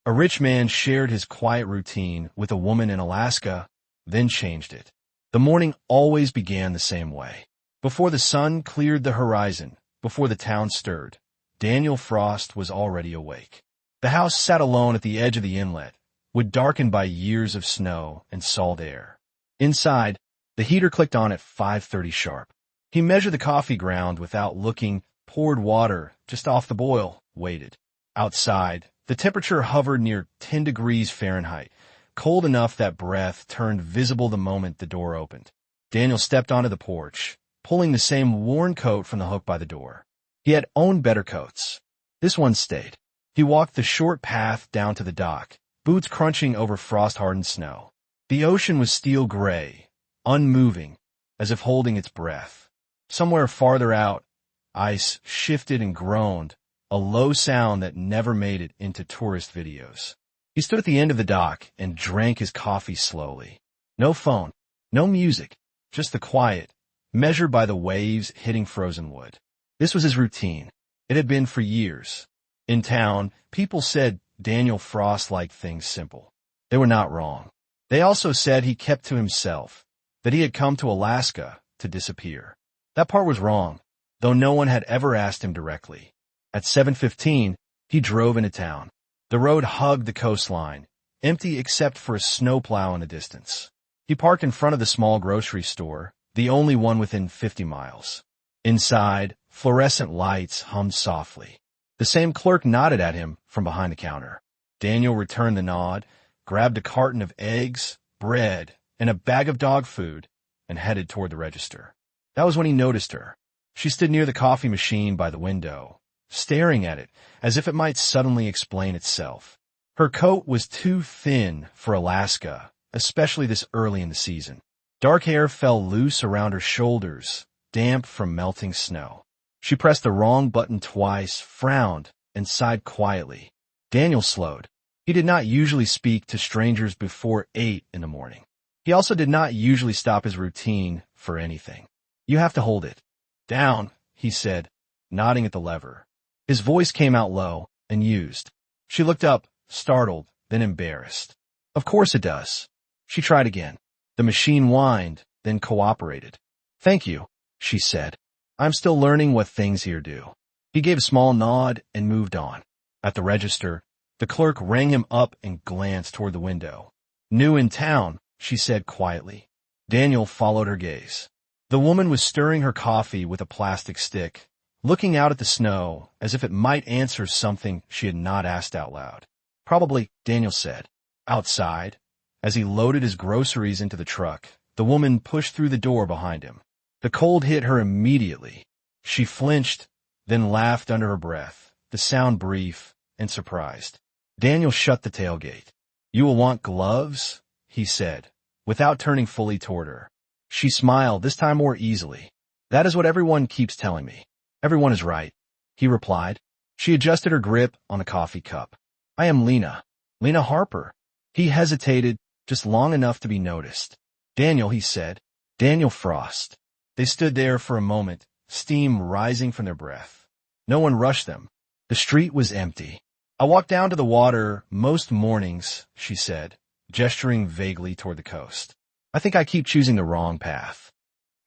A rich man shared his quiet routine with a woman in Alaska, then changed it. The morning always began the same way. Before the sun cleared the horizon, before the town stirred, Daniel Frost was already awake. The house sat alone at the edge of the inlet, wood darkened by years of snow and salt air. Inside, the heater clicked on at 5:30 sharp. He measured the coffee ground without looking, poured water just off the boil, waited. Outside, the temperature hovered near 10 degrees Fahrenheit, cold enough that breath turned visible the moment the door opened. Daniel stepped onto the porch, pulling the same worn coat from the hook by the door. He had owned better coats. This one stayed. He walked the short path down to the dock, boots crunching over frost-hardened snow. The ocean was steel gray, unmoving, as if holding its breath. Somewhere farther out, ice shifted and groaned, a low sound that never made it into tourist videos. He stood at the end of the dock and drank his coffee slowly. No phone, no music, just the quiet, measured by the waves hitting frozen wood. This was his routine. It had been for years. In town, people said Daniel Frost liked things simple. They were not wrong. They also said he kept to himself, that he had come to Alaska to disappear. That part was wrong, though no one had ever asked him directly. At 7:15, he drove into town. The road hugged the coastline, empty except for a snowplow in the distance. He parked in front of the small grocery store, the only one within 50 miles. Inside, fluorescent lights hummed softly. The same clerk nodded at him from behind the counter. Daniel returned the nod, grabbed a carton of eggs, bread, and a bag of dog food, and headed toward the register. That was when he noticed her. She stood near the coffee machine by the window, staring at it as if it might suddenly explain itself. Her coat was too thin for Alaska, especially this early in the season. Dark hair fell loose around her shoulders, damp from melting snow. She pressed the wrong button twice, frowned, and sighed quietly. Daniel slowed. He did not usually speak to strangers before 8 in the morning. He also did not usually stop his routine for anything. "You have to hold it." "Down," he said, nodding at the lever. His voice came out low and used. She looked up, startled, then embarrassed. "Of course it does." She tried again. The machine whined, then cooperated. "Thank you," she said. "I'm still learning what things here do." He gave a small nod and moved on. At the register, the clerk rang him up and glanced toward the window. "New in town," she said quietly. Daniel followed her gaze. The woman was stirring her coffee with a plastic stick, looking out at the snow as if it might answer something she had not asked out loud. "Probably," Daniel said. Outside, as he loaded his groceries into the truck, the woman pushed through the door behind him. The cold hit her immediately. She flinched, then laughed under her breath, the sound brief and surprised. Daniel shut the tailgate. "You will want gloves," he said, without turning fully toward her. She smiled, this time more easily. "That is what everyone keeps telling me." "Everyone is right," he replied. She adjusted her grip on the coffee cup. "I am Lena. Lena Harper." He hesitated, just long enough to be noticed. "Daniel," he said. "Daniel Frost." They stood there for a moment, steam rising from their breath. No one rushed them. The street was empty. "I walk down to the water most mornings," she said, gesturing vaguely toward the coast. "I think I keep choosing the wrong path."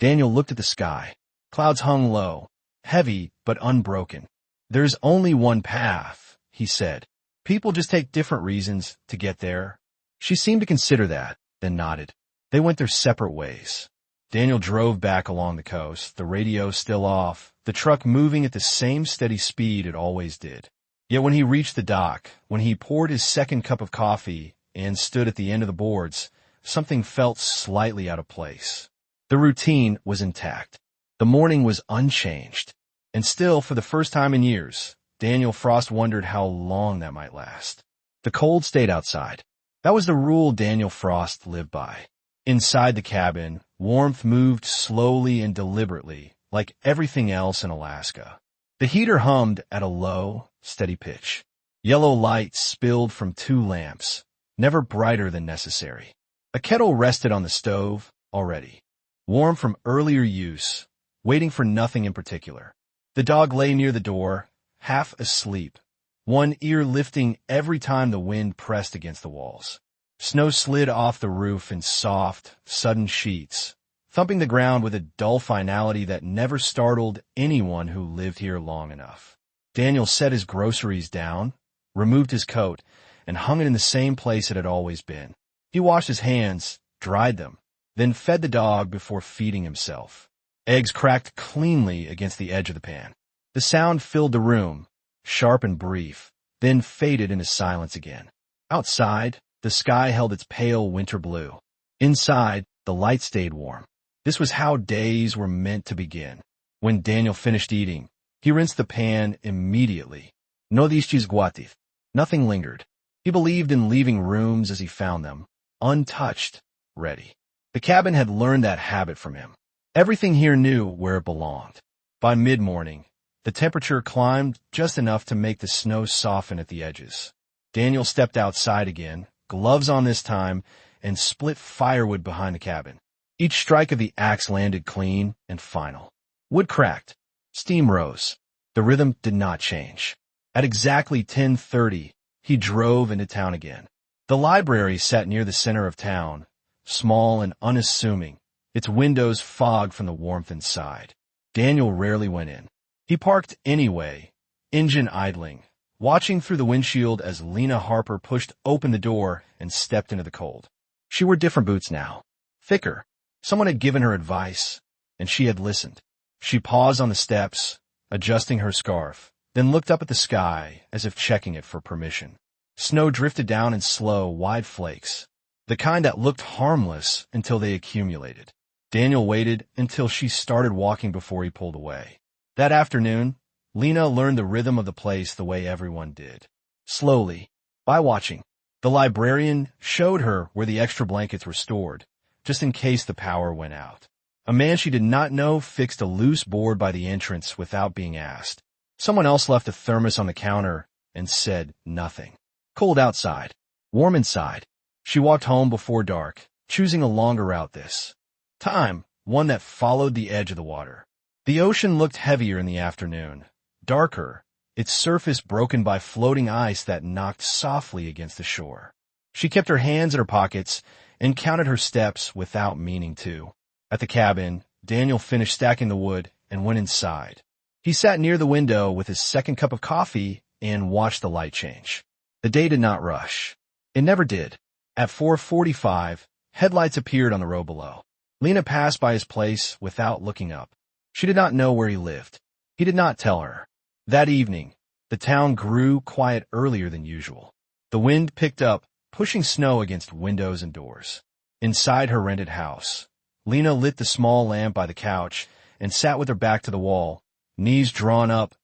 Daniel looked at the sky. Clouds hung low, heavy but unbroken. "There's only one path," he said. "People just take different reasons to get there." She seemed to consider that, then nodded. They went their separate ways. Daniel drove back along the coast, the radio still off, the truck moving at the same steady speed it always did. Yet when he reached the dock, when he poured his second cup of coffee and stood at the end of the boards, something felt slightly out of place. The routine was intact. The morning was unchanged. And still, for the first time in years, Daniel Frost wondered how long that might last. The cold stayed outside. That was the rule Daniel Frost lived by. Inside the cabin, warmth moved slowly and deliberately, like everything else in Alaska. The heater hummed at a low, steady pitch. Yellow light spilled from 2 lamps, never brighter than necessary. A kettle rested on the stove, already, warm from earlier use, waiting for nothing in particular. The dog lay near the door, half asleep, one ear lifting every time the wind pressed against the walls. Snow slid off the roof in soft, sudden sheets, thumping the ground with a dull finality that never startled anyone who lived here long enough. Daniel set his groceries down, removed his coat, and hung it in the same place it had always been. He washed his hands, dried them, then fed the dog before feeding himself. Eggs cracked cleanly against the edge of the pan. The sound filled the room, sharp and brief, then faded into silence again. Outside, the sky held its pale winter blue. Inside, the light stayed warm. This was how days were meant to begin. When Daniel finished eating, he rinsed the pan immediately. No dishes guatif. Nothing lingered. He believed in leaving rooms as he found them, untouched, ready. The cabin had learned that habit from him. Everything here knew where it belonged. By mid-morning, the temperature climbed just enough to make the snow soften at the edges. Daniel stepped outside again, gloves on this time, and split firewood behind the cabin. Each strike of the axe landed clean and final. Wood cracked. Steam rose. The rhythm did not change. At exactly 10:30, he drove into town again. The library sat near the center of town, small and unassuming, its windows fogged from the warmth inside. Daniel rarely went in. He parked anyway, engine idling, watching through the windshield as Lena Harper pushed open the door and stepped into the cold. She wore different boots now, thicker. Someone had given her advice, and she had listened. She paused on the steps, adjusting her scarf, then looked up at the sky as if checking it for permission. Snow drifted down in slow, wide flakes, the kind that looked harmless until they accumulated. Daniel waited until she started walking before he pulled away. That afternoon, Lena learned the rhythm of the place the way everyone did. Slowly, by watching. The librarian showed her where the extra blankets were stored, just in case the power went out. A man she did not know fixed a loose board by the entrance without being asked. Someone else left a thermos on the counter and said nothing. Cold outside, warm inside. She walked home before dark, choosing a longer route this time, one that followed the edge of the water. The ocean looked heavier in the afternoon, darker, its surface broken by floating ice that knocked softly against the shore. She kept her hands in her pockets and counted her steps without meaning to. At the cabin, Daniel finished stacking the wood and went inside. He sat near the window with his second cup of coffee and watched the light change. The day did not rush. It never did. At 4:45, headlights appeared on the road below. Lena passed by his place without looking up. She did not know where he lived. He did not tell her. That evening, the town grew quiet earlier than usual. The wind picked up, pushing snow against windows and doors. Inside her rented house, Lena lit the small lamp by the couch and sat with her back to the wall, knees drawn up,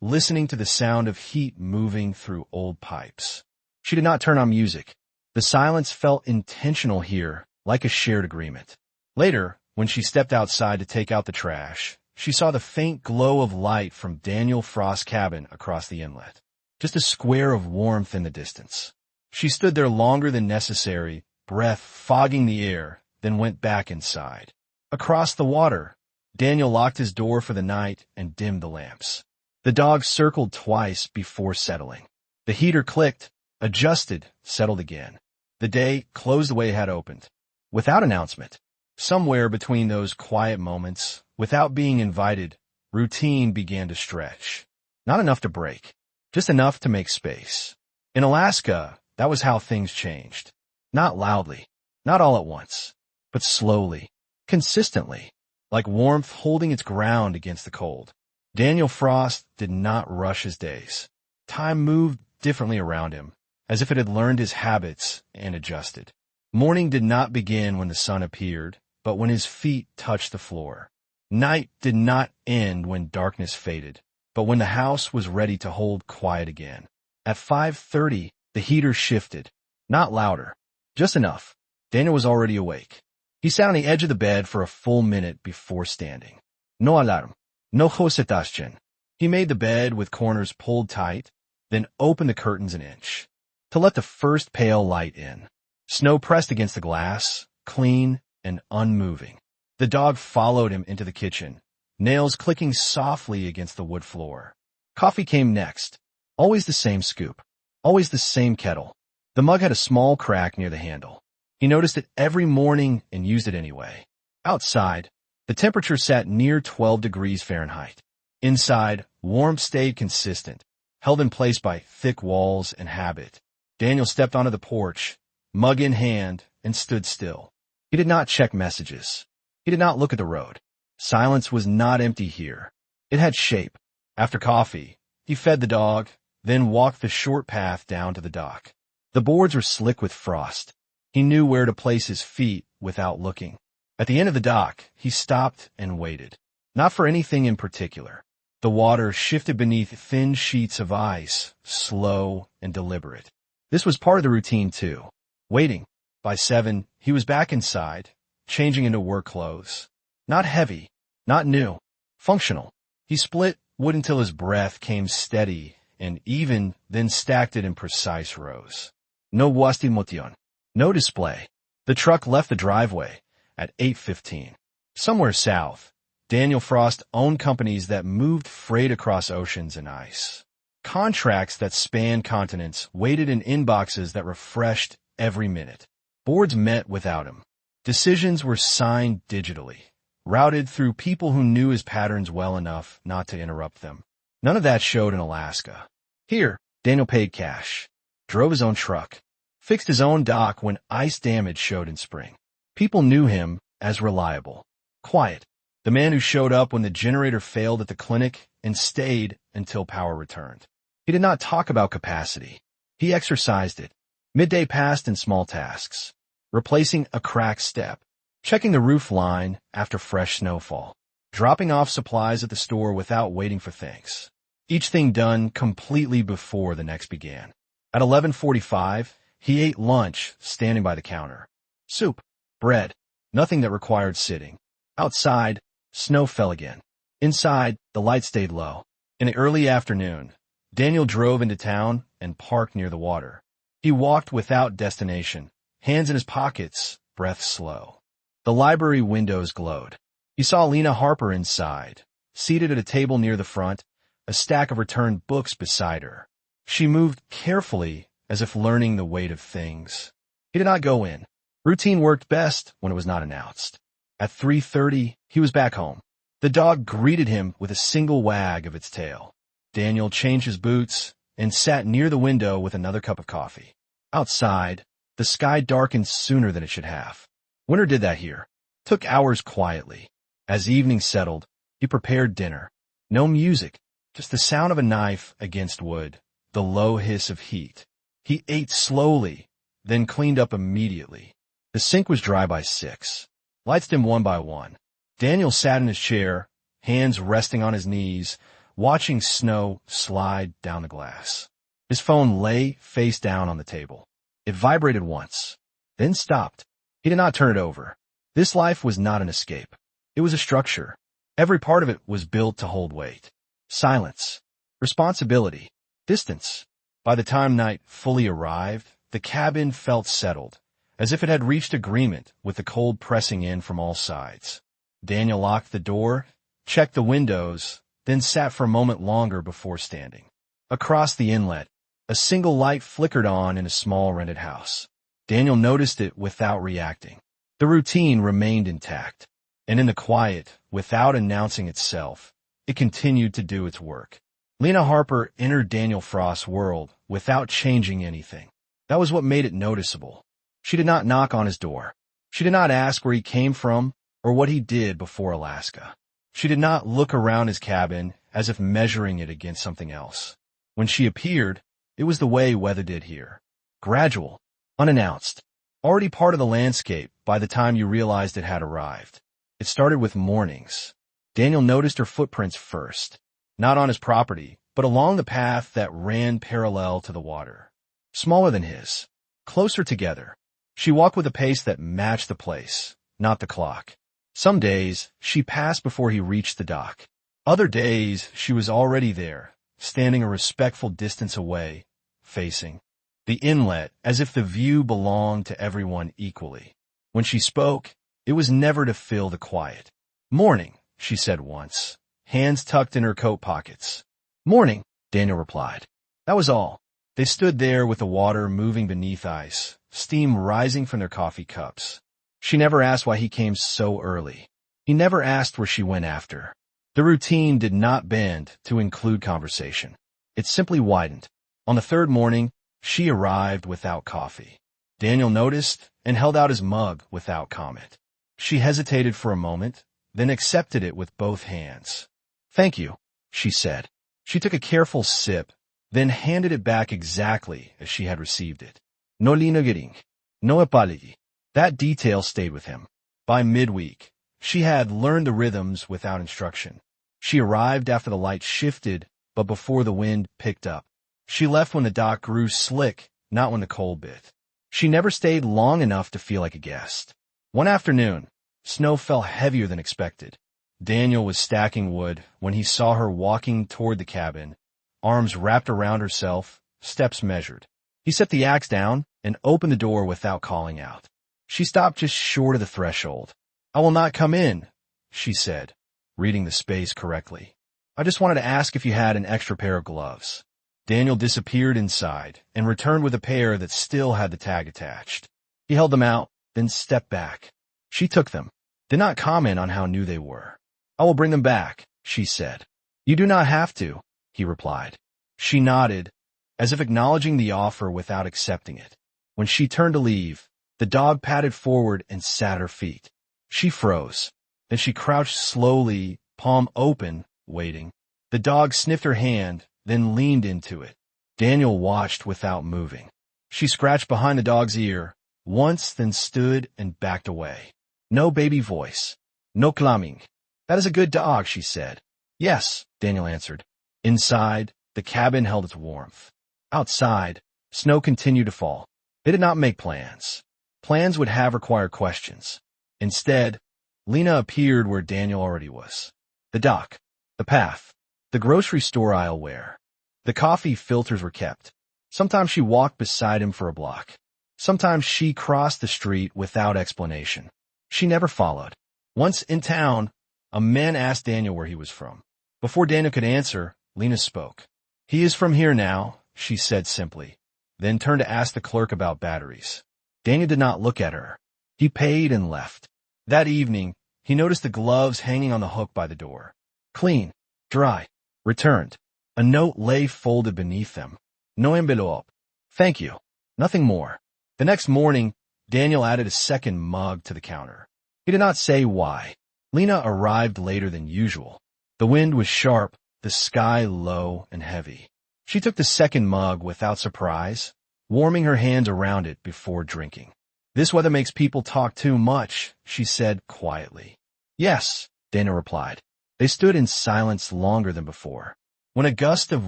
listening to the sound of heat moving through old pipes. She did not turn on music. The silence felt intentional here, like a shared agreement. Later, when she stepped outside to take out the trash, she saw the faint glow of light from Daniel Frost's cabin across the inlet. Just a square of warmth in the distance. She stood there longer than necessary, breath fogging the air, then went back inside. Across the water, Daniel locked his door for the night and dimmed the lamps. The dog circled twice before settling. The heater clicked, adjusted, settled again. The day closed the way it had opened. Without announcement. Somewhere between those quiet moments, without being invited, routine began to stretch. Not enough to break, just enough to make space. In Alaska, that was how things changed. Not loudly, not all at once, but slowly, consistently, like warmth holding its ground against the cold. Daniel Frost did not rush his days. Time moved differently around him, as if it had learned his habits and adjusted. Morning did not begin when the sun appeared, but when his feet touched the floor. Night did not end when darkness faded, but when the house was ready to hold quiet again. At 5:30, the heater shifted. Not louder, just enough. Daniel was already awake. He sat on the edge of the bed for a full minute before standing. No alarm, no hosetaschen. He made the bed with corners pulled tight, then opened the curtains an inch to let the first pale light in. Snow pressed against the glass, clean and unmoving. The dog followed him into the kitchen, nails clicking softly against the wood floor. Coffee came next, Always the same scoop. Always the same kettle. The mug had a small crack near the handle. He noticed it every morning and used it anyway. Outside, the temperature sat near 12 degrees Fahrenheit. Inside, warmth stayed consistent, held in place by thick walls and habit. Daniel stepped onto the porch, mug in hand, and stood still. He did not check messages. He did not look at the road. Silence was not empty here. It had shape. After coffee, he fed the dog, then walked the short path down to the dock. The boards were slick with frost. He knew where to place his feet without looking. At the end of the dock, he stopped and waited. Not for anything in particular. The water shifted beneath thin sheets of ice, slow and deliberate. This was part of the routine too. Waiting. By 7, he was back inside, changing into work clothes. Not heavy, not new, functional. He split wood until his breath came steady and even, then stacked it in precise rows. No guastimotion. No display. The truck left the driveway at 8:15. Somewhere south, Daniel Frost owned companies that moved freight across oceans and ice. Contracts that spanned continents waited in inboxes that refreshed every minute. Boards met without him. Decisions were signed digitally, routed through people who knew his patterns well enough not to interrupt them. None of that showed in Alaska. Here, Daniel paid cash, drove his own truck, fixed his own dock when ice damage showed in spring. People knew him as reliable, quiet, the man who showed up when the generator failed at the clinic and stayed until power returned. He did not talk about capacity. He exercised it. Midday passed in small tasks, replacing a cracked step, checking the roof line after fresh snowfall, dropping off supplies at the store without waiting for things. Each thing done completely before the next began. At 11:45, he ate lunch standing by the counter. Soup, bread, nothing that required sitting. Outside, snow fell again. Inside, the light stayed low. In the early afternoon, Daniel drove into town and parked near the water. He walked without destination, hands in his pockets, breath slow. The library windows glowed. He saw Lena Harper inside, seated at a table near the front, a stack of returned books beside her. She moved carefully, as if learning the weight of things. He did not go in. Routine worked best when it was not announced. At 3:30, he was back home. The dog greeted him with a single wag of its tail. Daniel changed his boots and sat near the window with another cup of coffee. Outside, the sky darkened sooner than it should have. Winter did that here. Took hours quietly. As evening settled, he prepared dinner. No music, just the sound of a knife against wood, the low hiss of heat. He ate slowly, then cleaned up immediately. The sink was dry by 6. Lights dimmed one by one. Daniel sat in his chair, hands resting on his knees, watching snow slide down the glass. His phone lay face down on the table. It vibrated once, then stopped. He did not turn it over. This life was not an escape. It was a structure. Every part of it was built to hold weight. Silence, responsibility, distance. By the time night fully arrived, the cabin felt settled, as if it had reached agreement with the cold pressing in from all sides. Daniel locked the door, checked the windows, then sat for a moment longer before standing. Across the inlet, a single light flickered on in a small rented house. Daniel noticed it without reacting. The routine remained intact, and in the quiet, without announcing itself, it continued to do its work. Lena Harper entered Daniel Frost's world without changing anything. That was what made it noticeable. She did not knock on his door. She did not ask where he came from or what he did before Alaska. She did not look around his cabin as if measuring it against something else. When she appeared, it was the way weather did here. Gradual, unannounced, already part of the landscape by the time you realized it had arrived. It started with mornings. Daniel noticed her footprints first, not on his property, but along the path that ran parallel to the water. Smaller than his, closer together. She walked with a pace that matched the place, not the clock. Some days, she passed before he reached the dock. Other days, she was already there, standing a respectful distance away, facing the inlet as if the view belonged to everyone equally. When she spoke, it was never to fill the quiet. "Morning," she said once, hands tucked in her coat pockets. "Morning," Daniel replied. That was all. They stood there with the water moving beneath ice, steam rising from their coffee cups. She never asked why he came so early. He never asked where she went after. The routine did not bend to include conversation. It simply widened. On the third morning, she arrived without coffee. Daniel noticed and held out his mug without comment. She hesitated for a moment, then accepted it with both hands. "Thank you," she said. She took a careful sip, then handed it back exactly as she had received it. "No linagering. No apology." That detail stayed with him. By midweek, she had learned the rhythms without instruction. She arrived after the light shifted, but before the wind picked up. She left when the dock grew slick, not when the cold bit. She never stayed long enough to feel like a guest. One afternoon, snow fell heavier than expected. Daniel was stacking wood when he saw her walking toward the cabin, arms wrapped around herself, steps measured. He set the axe down and opened the door without calling out. She stopped just short of the threshold. "I will not come in," she said, reading the space correctly. "I just wanted to ask if you had an extra pair of gloves." Daniel disappeared inside and returned with a pair that still had the tag attached. He held them out, then stepped back. She took them, did not comment on how new they were. "I will bring them back," she said. "You do not have to," he replied. She nodded, as if acknowledging the offer without accepting it. When she turned to leave, the dog padded forward and sat at her feet. She froze. Then she crouched slowly, palm open, waiting. The dog sniffed her hand, then leaned into it. Daniel watched without moving. She scratched behind the dog's ear, once, then stood and backed away. No baby voice. No clamming. "That is a good dog," she said. "Yes," Daniel answered. Inside, the cabin held its warmth. Outside, snow continued to fall. They did not make plans. Plans would have required questions. Instead, Lena appeared where Daniel already was. The dock, the path, the grocery store aisle where the coffee filters were kept. Sometimes she walked beside him for a block. Sometimes she crossed the street without explanation. She never followed. Once in town, a man asked Daniel where he was from. Before Daniel could answer, Lena spoke. "He is from here now," she said simply, then turned to ask the clerk about batteries. Daniel did not look at her. He paid and left. That evening, he noticed the gloves hanging on the hook by the door. Clean, dry, returned. A note lay folded beneath them. "No envelope. Thank you." Nothing more. The next morning, Daniel added a second mug to the counter. He did not say why. Lena arrived later than usual. The wind was sharp, the sky low and heavy. She took the second mug without surprise, warming her hands around it before drinking. "This weather makes people talk too much," she said quietly. "Yes," Dana replied. They stood in silence longer than before. When a gust of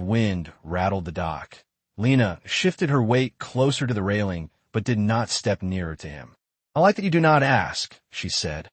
wind rattled the dock, Lena shifted her weight closer to the railing, but did not step nearer to him. "I like that you do not ask," she said,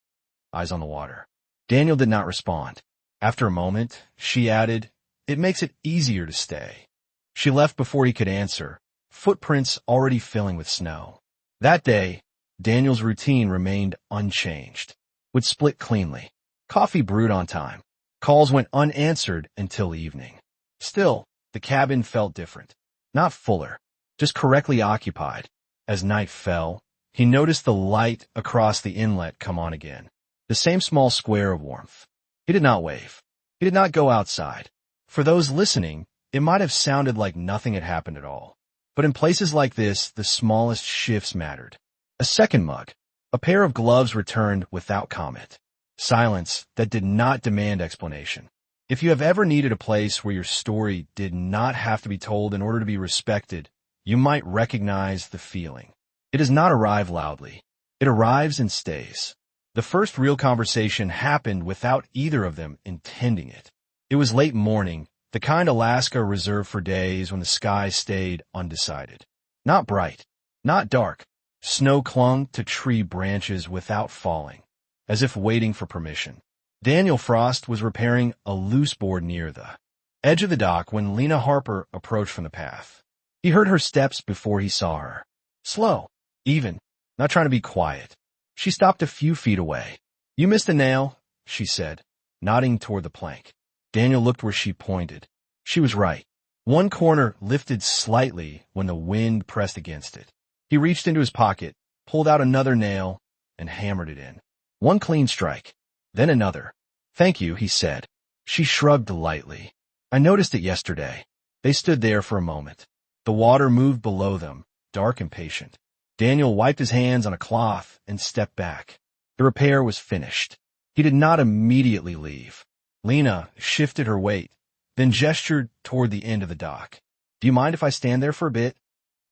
eyes on the water. Daniel did not respond. After a moment, she added, "It makes it easier to stay." She left before he could answer, footprints already filling with snow. That day, Daniel's routine remained unchanged. Would split cleanly. Coffee brewed on time. Calls went unanswered until evening. Still, the cabin felt different. Not fuller, just correctly occupied. As night fell, he noticed the light across the inlet come on again. The same small square of warmth. He did not wave. He did not go outside. For those listening, it might have sounded like nothing had happened at all. But in places like this, the smallest shifts mattered. A second mug. A pair of gloves returned without comment. Silence that did not demand explanation. If you have ever needed a place where your story did not have to be told in order to be respected, you might recognize the feeling. It does not arrive loudly. It arrives and stays. The first real conversation happened without either of them intending it. It was late morning, the kind Alaska reserved for days when the sky stayed undecided. Not bright, not dark. Snow clung to tree branches without falling, as if waiting for permission. Daniel Frost was repairing a loose board near the edge of the dock when Lena Harper approached from the path. He heard her steps before he saw her. Slow, even, not trying to be quiet. She stopped a few feet away. "You missed a nail," she said, nodding toward the plank. Daniel looked where she pointed. She was right. One corner lifted slightly when the wind pressed against it. He reached into his pocket, pulled out another nail, and hammered it in. One clean strike, then another. "Thank you," he said. She shrugged lightly. "I noticed it yesterday." They stood there for a moment. The water moved below them, dark and patient. Daniel wiped his hands on a cloth and stepped back. The repair was finished. He did not immediately leave. Lena shifted her weight, then gestured toward the end of the dock. "Do you mind if I stand there for a bit?"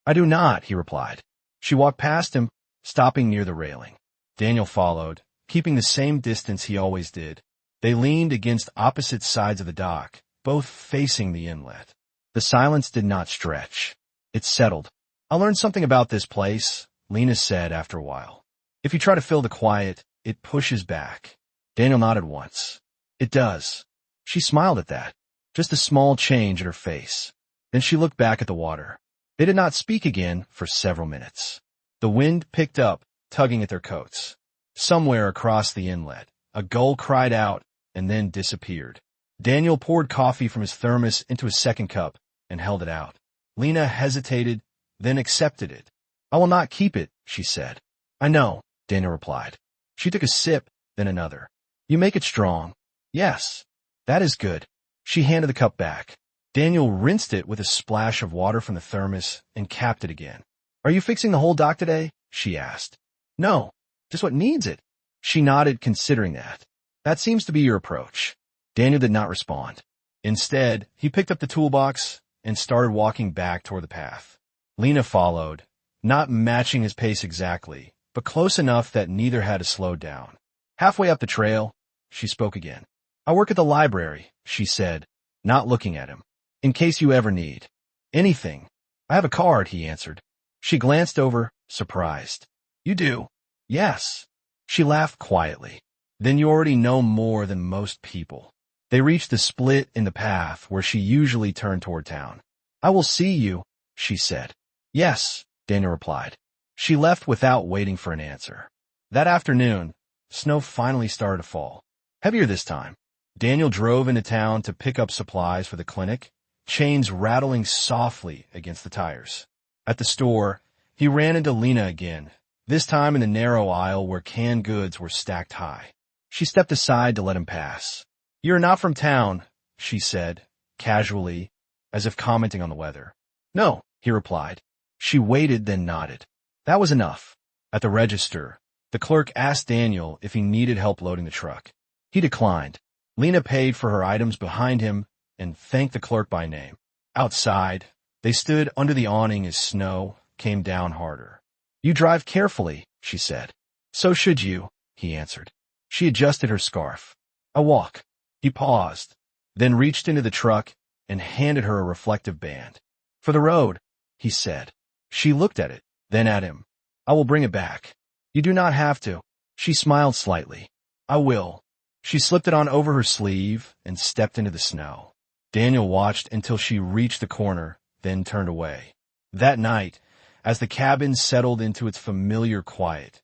"I do not," he replied. She walked past him, stopping near the railing. Daniel followed, keeping the same distance he always did. They leaned against opposite sides of the dock, both facing the inlet. The silence did not stretch. It settled. "I learned something about this place," Lena said after a while. "If you try to fill the quiet, it pushes back." Daniel nodded once. "It does." She smiled at that. Just a small change in her face. Then she looked back at the water. They did not speak again for several minutes. The wind picked up, tugging at their coats. Somewhere across the inlet, a gull cried out and then disappeared. Daniel poured coffee from his thermos into a second cup and held it out. Lena hesitated, then accepted it. "I will not keep it," she said. "I know," Daniel replied. She took a sip, then another. "You make it strong." "Yes, that is good." She handed the cup back. Daniel rinsed it with a splash of water from the thermos and capped it again. "Are you fixing the whole dock today?" she asked. "No, just what needs it." She nodded, considering that. "That seems to be your approach." Daniel did not respond. Instead, he picked up the toolbox and started walking back toward the path. Lena followed, not matching his pace exactly, but close enough that neither had to slow down. Halfway up the trail, she spoke again. "I work at the library," she said, not looking at him. "In case you ever need anything." "I have a card," he answered. She glanced over, surprised. "You do?" "Yes." She laughed quietly. "Then you already know more than most people." They reached the split in the path where she usually turned toward town. "I will see you," she said. "Yes," Daniel replied. She left without waiting for an answer. That afternoon, snow finally started to fall. Heavier this time. Daniel drove into town to pick up supplies for the clinic, chains rattling softly against the tires. At the store, he ran into Lena again, this time in the narrow aisle where canned goods were stacked high. She stepped aside to let him pass. "You're not from town," she said, casually, as if commenting on the weather. "No," he replied. She waited, then nodded. That was enough. At the register, the clerk asked Daniel if he needed help loading the truck. He declined. Lena paid for her items behind him and thanked the clerk by name. Outside, they stood under the awning as snow came down harder. "You drive carefully," she said. "So should you," he answered. She adjusted her scarf. "I walk." He paused, then reached into the truck and handed her a reflective band. "For the road," he said. She looked at it, then at him. "I will bring it back." "You do not have to." She smiled slightly. "I will." She slipped it on over her sleeve and stepped into the snow. Daniel watched until she reached the corner, then turned away. That night, as the cabin settled into its familiar quiet,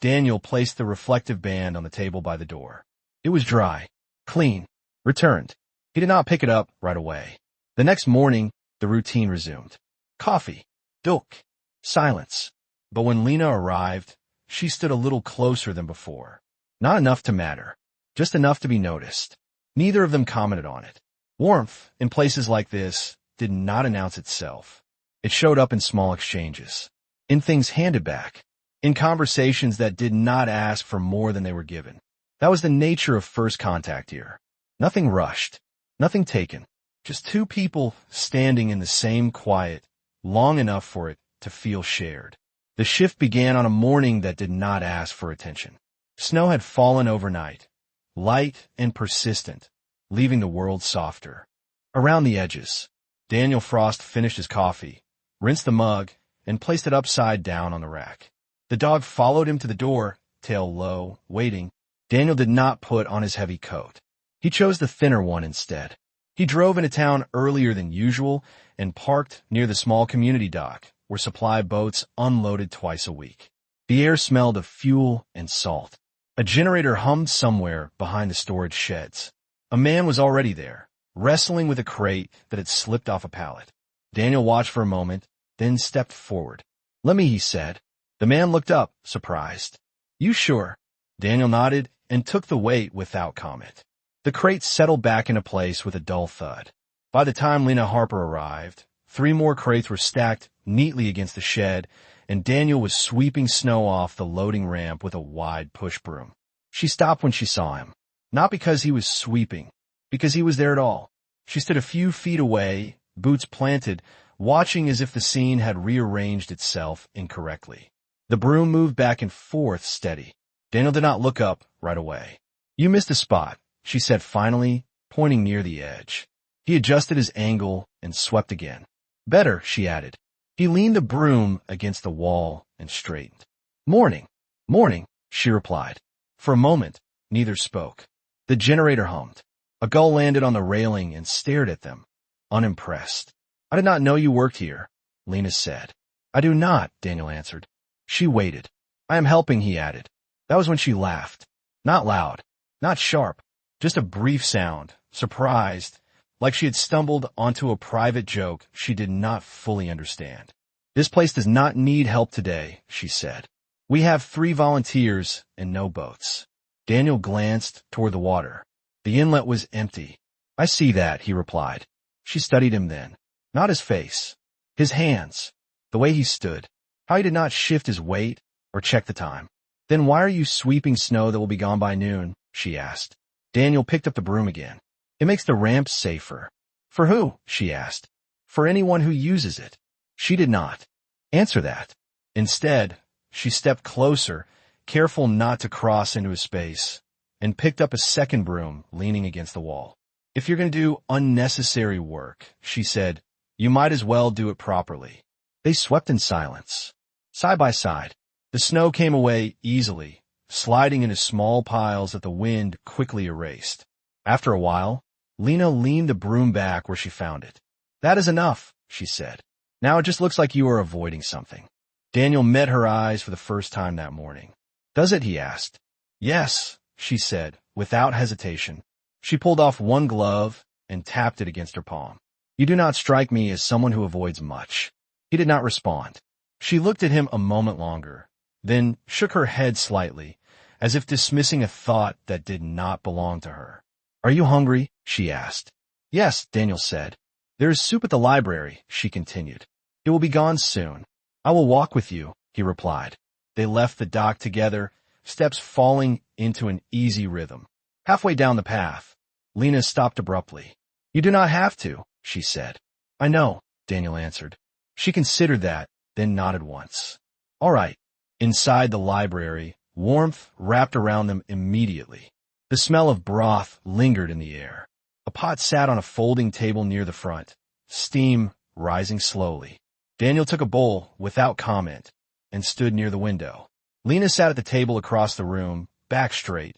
Daniel placed the reflective band on the table by the door. It was dry, clean, returned. He did not pick it up right away. The next morning, the routine resumed. Coffee, duck, silence. But when Lena arrived, she stood a little closer than before. Not enough to matter, just enough to be noticed. Neither of them commented on it. Warmth, in places like this, did not announce itself. It showed up in small exchanges, in things handed back, in conversations that did not ask for more than they were given. That was the nature of first contact here. Nothing rushed, nothing taken, just two people standing in the same quiet, long enough for it to feel shared. The shift began on a morning that did not ask for attention. Snow had fallen overnight, light and persistent, leaving the world softer. Around the edges, Daniel Frost finished his coffee, rinsed the mug, and placed it upside down on the rack. The dog followed him to the door, tail low, waiting. Daniel did not put on his heavy coat. He chose the thinner one instead. He drove into town earlier than usual and parked near the small community dock, where supply boats unloaded twice a week. The air smelled of fuel and salt. A generator hummed somewhere behind the storage sheds. A man was already there, wrestling with a crate that had slipped off a pallet. Daniel watched for a moment, then stepped forward. "Let me," he said. The man looked up, surprised. "You sure?" Daniel nodded and took the weight without comment. The crate settled back into place with a dull thud. By the time Lena Harper arrived, 3 more crates were stacked neatly against the shed, and Daniel was sweeping snow off the loading ramp with a wide push broom. She stopped when she saw him. Not because he was sweeping, because he was there at all. She stood a few feet away, boots planted, watching as if the scene had rearranged itself incorrectly. The broom moved back and forth steady. Daniel did not look up right away. "You missed a spot," she said finally, pointing near the edge. He adjusted his angle and swept again. "Better," she added. He leaned the broom against the wall and straightened. "Morning, morning," she replied. For a moment, neither spoke. The generator hummed. A gull landed on the railing and stared at them, unimpressed. "I did not know you worked here," Lena said. "I do not," Daniel answered. She waited. "I am helping," he added. That was when she laughed. Not loud, not sharp, just a brief sound, surprised, like she had stumbled onto a private joke she did not fully understand. "This place does not need help today," she said. "We have 3 volunteers and no boats." Daniel glanced toward the water. The inlet was empty. "I see that," he replied. She studied him then. Not his face. His hands. The way he stood. How he did not shift his weight or check the time. "Then why are you sweeping snow that will be gone by noon?" she asked. Daniel picked up the broom again. "It makes the ramp safer." "For who?" she asked. "For anyone who uses it." She did not answer that. Instead, she stepped closer, careful not to cross into his space, and picked up a second broom leaning against the wall. "If you're going to do unnecessary work," she said, "you might as well do it properly." They swept in silence, side by side. The snow came away easily, sliding into small piles that the wind quickly erased. After a while, Lena leaned the broom back where she found it. "That is enough," she said. "Now it just looks like you are avoiding something." Daniel met her eyes for the first time that morning. "Does it?" he asked. "Yes," she said, without hesitation. She pulled off one glove and tapped it against her palm. "You do not strike me as someone who avoids much." He did not respond. She looked at him a moment longer, then shook her head slightly, as if dismissing a thought that did not belong to her. "Are you hungry?" she asked. "Yes," Daniel said. "There is soup at the library," she continued. "It will be gone soon." "I will walk with you," he replied. They left the dock together, steps falling into an easy rhythm. Halfway down the path, Lena stopped abruptly. "You do not have to," she said. "I know," Daniel answered. She considered that, then nodded once. "All right." Inside the library, warmth wrapped around them immediately. The smell of broth lingered in the air. A pot sat on a folding table near the front, steam rising slowly. Daniel took a bowl without comment and stood near the window. Lena sat at the table across the room, back straight,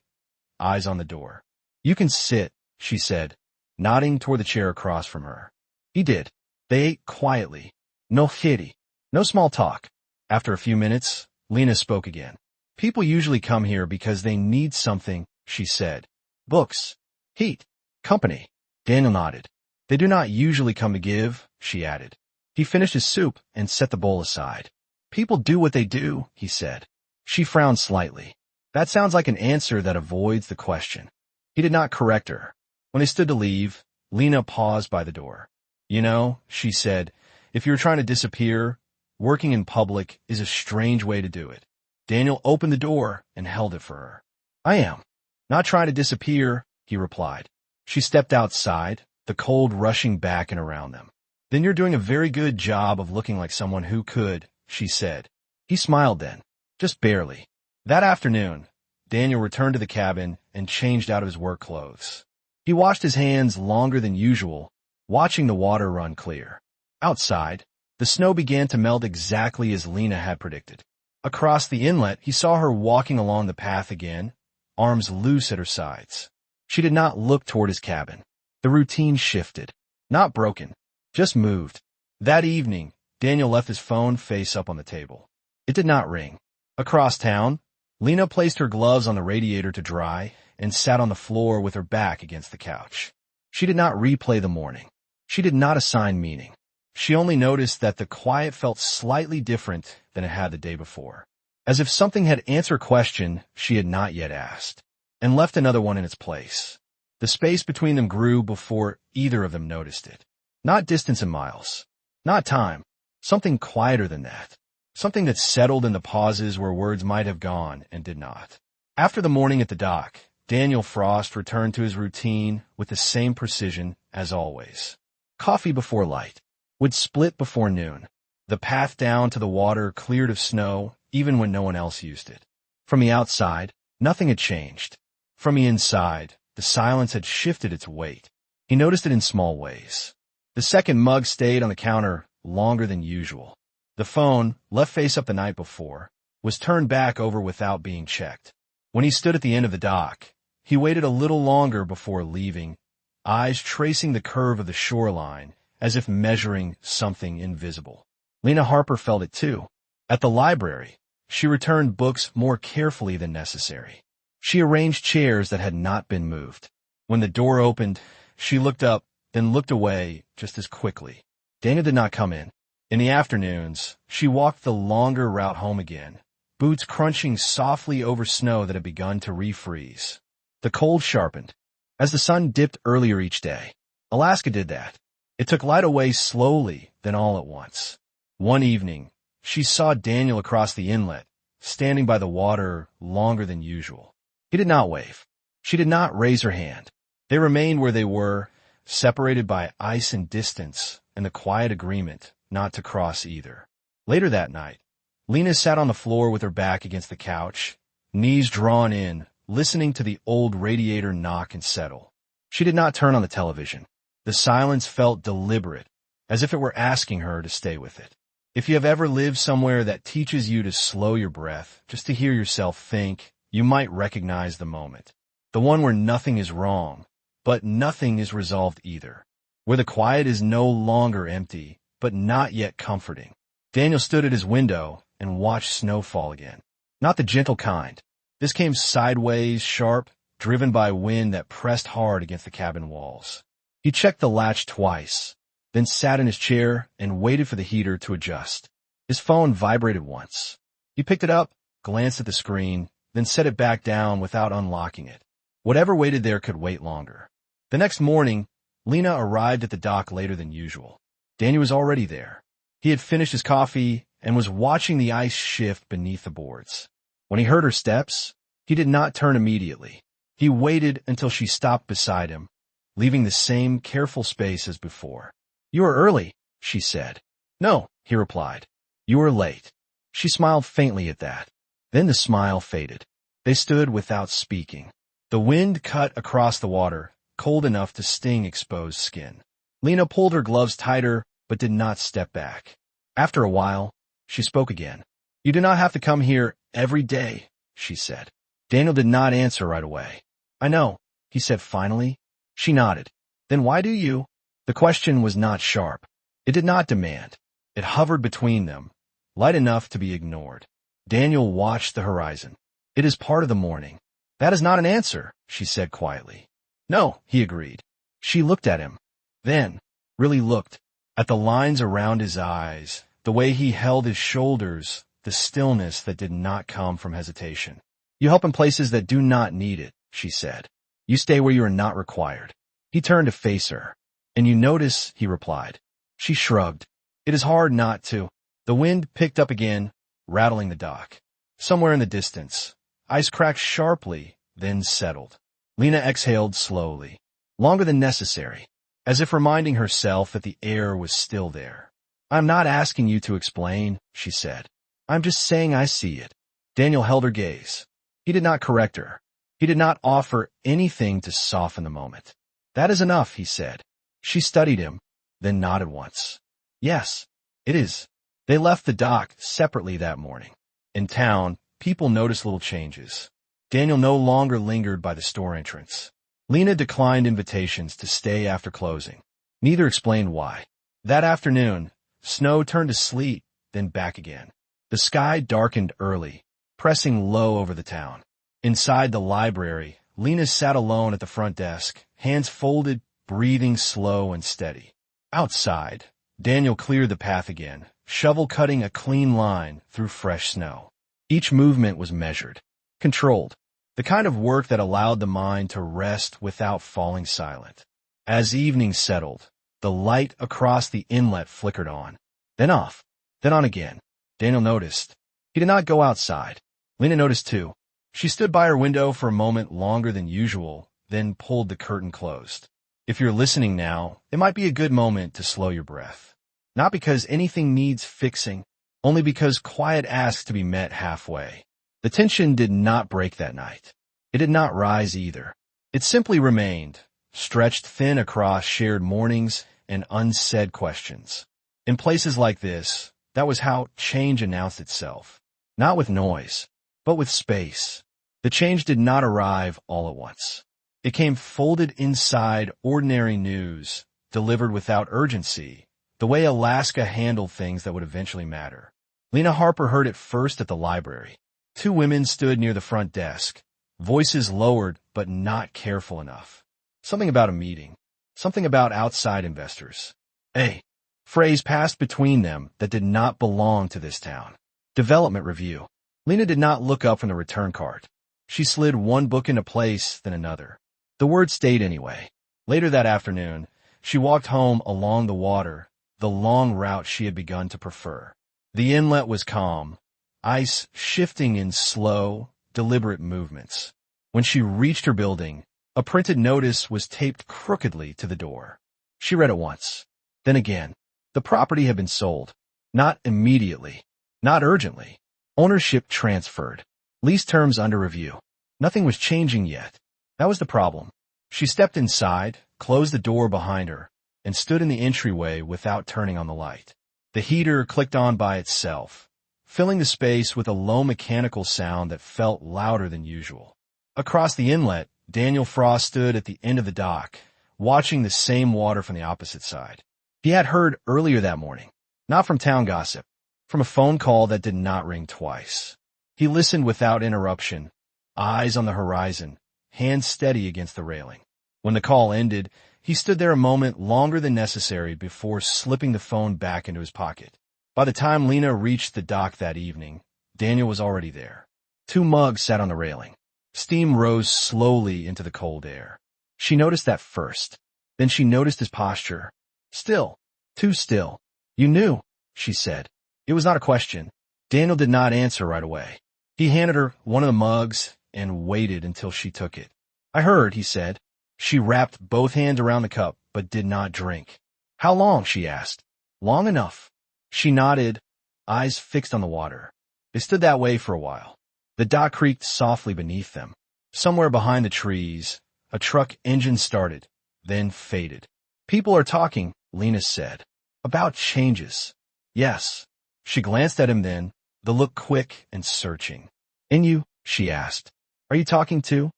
eyes on the door. "You can sit," she said, nodding toward the chair across from her. He did. They ate quietly. No hitty. No small talk. After a few minutes, Lena spoke again. "People usually come here because they need something," she said. "Books. Heat. Company." Daniel nodded. "They do not usually come to give," she added. He finished his soup and set the bowl aside. "People do what they do," he said. She frowned slightly. That sounds like an answer that avoids the question. He did not correct her. When they stood to leave, Lena paused by the door. "You know," she said, "if you're trying to disappear, working in public is a strange way to do it." Daniel opened the door and held it for her. "I am not trying to disappear," he replied. She stepped outside, the cold rushing back and around them. "Then you're doing a very good job of looking like someone who could," she said. He smiled then, just barely. That afternoon, Daniel returned to the cabin and changed out of his work clothes. He washed his hands longer than usual, watching the water run clear. Outside, the snow began to melt exactly as Lena had predicted. Across the inlet, he saw her walking along the path again, arms loose at her sides. She did not look toward his cabin. The routine shifted. Not broken, just moved. That evening, Daniel left his phone face up on the table. It did not ring. Across town, Lena placed her gloves on the radiator to dry and sat on the floor with her back against the couch. She did not replay the morning. She did not assign meaning. She only noticed that the quiet felt slightly different than it had the day before, as if something had answered a question she had not yet asked, and left another one in its place. The space between them grew before either of them noticed it. Not distance in miles. Not time. Something quieter than that. Something that settled in the pauses where words might have gone and did not. After the morning at the dock, Daniel Frost returned to his routine with the same precision as always. Coffee before light. Would split before noon. The path down to the water cleared of snow even when no one else used it. From the outside, nothing had changed. From the inside, the silence had shifted its weight. He noticed it in small ways. The second mug stayed on the counter longer than usual. The phone, left face up the night before, was turned back over without being checked. When he stood at the end of the dock, he waited a little longer before leaving, eyes tracing the curve of the shoreline as if measuring something invisible. Lena Harper felt it too. At the library, she returned books more carefully than necessary. She arranged chairs that had not been moved. When the door opened, she looked up, then looked away just as quickly. Daniel did not come in. In the afternoons, she walked the longer route home again, boots crunching softly over snow that had begun to refreeze. The cold sharpened. As the sun dipped earlier each day, Alaska did that. It took light away slowly, then all at once. One evening, she saw Daniel across the inlet, standing by the water longer than usual. He did not wave. She did not raise her hand. They remained where they were, separated by ice and distance, and the quiet agreement not to cross either. Later that night, Lena sat on the floor with her back against the couch, knees drawn in, listening to the old radiator knock and settle. She did not turn on the television. The silence felt deliberate, as if it were asking her to stay with it. If you have ever lived somewhere that teaches you to slow your breath, just to hear yourself think, you might recognize the moment. The one where nothing is wrong, but nothing is resolved either. Where the quiet is no longer empty, but not yet comforting. Daniel stood at his window and watched snow fall again. Not the gentle kind. This came sideways, sharp, driven by wind that pressed hard against the cabin walls. He checked the latch twice, then sat in his chair and waited for the heater to adjust. His phone vibrated once. He picked it up, glanced at the screen, then set it back down without unlocking it. Whatever waited there could wait longer. The next morning, Lena arrived at the dock later than usual. Daniel was already there. He had finished his coffee and was watching the ice shift beneath the boards. When he heard her steps, he did not turn immediately. He waited until she stopped beside him, leaving the same careful space as before. "You are early," she said. "No," he replied. "You are late." She smiled faintly at that. Then the smile faded. They stood without speaking. The wind cut across the water, cold enough to sting exposed skin. Lena pulled her gloves tighter, but did not step back. After a while, she spoke again. "You do not have to come here every day," she said. Daniel did not answer right away. "I know," he said finally. She nodded. "Then why do you?" The question was not sharp. It did not demand. It hovered between them, light enough to be ignored. Daniel watched the horizon. "It is part of the morning." "That is not an answer," she said quietly. "No," he agreed. She looked at him. Then, really looked, at the lines around his eyes, the way he held his shoulders, the stillness that did not come from hesitation. "You help in places that do not need it," she said. "You stay where you are not required." He turned to face her. "And you notice," he replied. She shrugged. "It is hard not to." The wind picked up again, rattling the dock. Somewhere in the distance, ice cracked sharply, then settled. Lena exhaled slowly, longer than necessary, as if reminding herself that the air was still there. "I'm not asking you to explain," she said. "I'm just saying I see it." Daniel held her gaze. He did not correct her. He did not offer anything to soften the moment. "That is enough," he said. She studied him, then nodded once. "Yes, it is." They left the dock separately that morning. In town, people noticed little changes. Daniel no longer lingered by the store entrance. Lena declined invitations to stay after closing. Neither explained why. That afternoon, snow turned to sleet, then back again. The sky darkened early, pressing low over the town. Inside the library, Lena sat alone at the front desk, hands folded, breathing slow and steady. Outside, Daniel cleared the path again, shovel cutting a clean line through fresh snow. Each movement was measured, controlled, the kind of work that allowed the mind to rest without falling silent. As evening settled, the light across the inlet flickered on, then off, then on again. Daniel noticed. He did not go outside. Lena noticed too. She stood by her window for a moment longer than usual, then pulled the curtain closed. If you're listening now, it might be a good moment to slow your breath. Not because anything needs fixing, only because quiet asks to be met halfway. The tension did not break that night. It did not rise either. It simply remained, stretched thin across shared mornings and unsaid questions. In places like this, that was how change announced itself. Not with noise, but with space. The change did not arrive all at once. It came folded inside ordinary news, delivered without urgency, the way Alaska handled things that would eventually matter. Lena Harper heard it first at the library. Two women stood near the front desk, voices lowered but not careful enough. Something about a meeting. Something about outside investors. A phrase passed between them that did not belong to this town. Development review. Lena did not look up from the return cart. She slid one book into place, then another. The word stayed anyway. Later that afternoon, she walked home along the water, the long route she had begun to prefer. The inlet was calm, ice shifting in slow, deliberate movements. When she reached her building, a printed notice was taped crookedly to the door. She read it once, then again. The property had been sold. Not immediately. Not urgently. Ownership transferred. Lease terms under review. Nothing was changing yet. That was the problem. She stepped inside, closed the door behind her, and stood in the entryway without turning on the light. The heater clicked on by itself, filling the space with a low mechanical sound that felt louder than usual. Across the inlet, Daniel Frost stood at the end of the dock, watching the same water from the opposite side. He had heard earlier that morning, not from town gossip, from a phone call that did not ring twice. He listened without interruption, eyes on the horizon, hands steady against the railing. When the call ended, he stood there a moment longer than necessary before slipping the phone back into his pocket. By the time Lena reached the dock that evening, Daniel was already there. Two mugs sat on the railing. Steam rose slowly into the cold air. She noticed that first. Then she noticed his posture. Still. Too still. You knew, she said. It was not a question. Daniel did not answer right away. He handed her one of the mugs and waited until she took it. I heard, he said. She wrapped both hands around the cup, but did not drink. How long, she asked. Long enough. She nodded, eyes fixed on the water. They stood that way for a while. The dock creaked softly beneath them. Somewhere behind the trees, a truck engine started, then faded. People are talking, Lena said. About changes. Yes. She glanced at him then, the look quick and searching. And you? She asked. Are you talking too?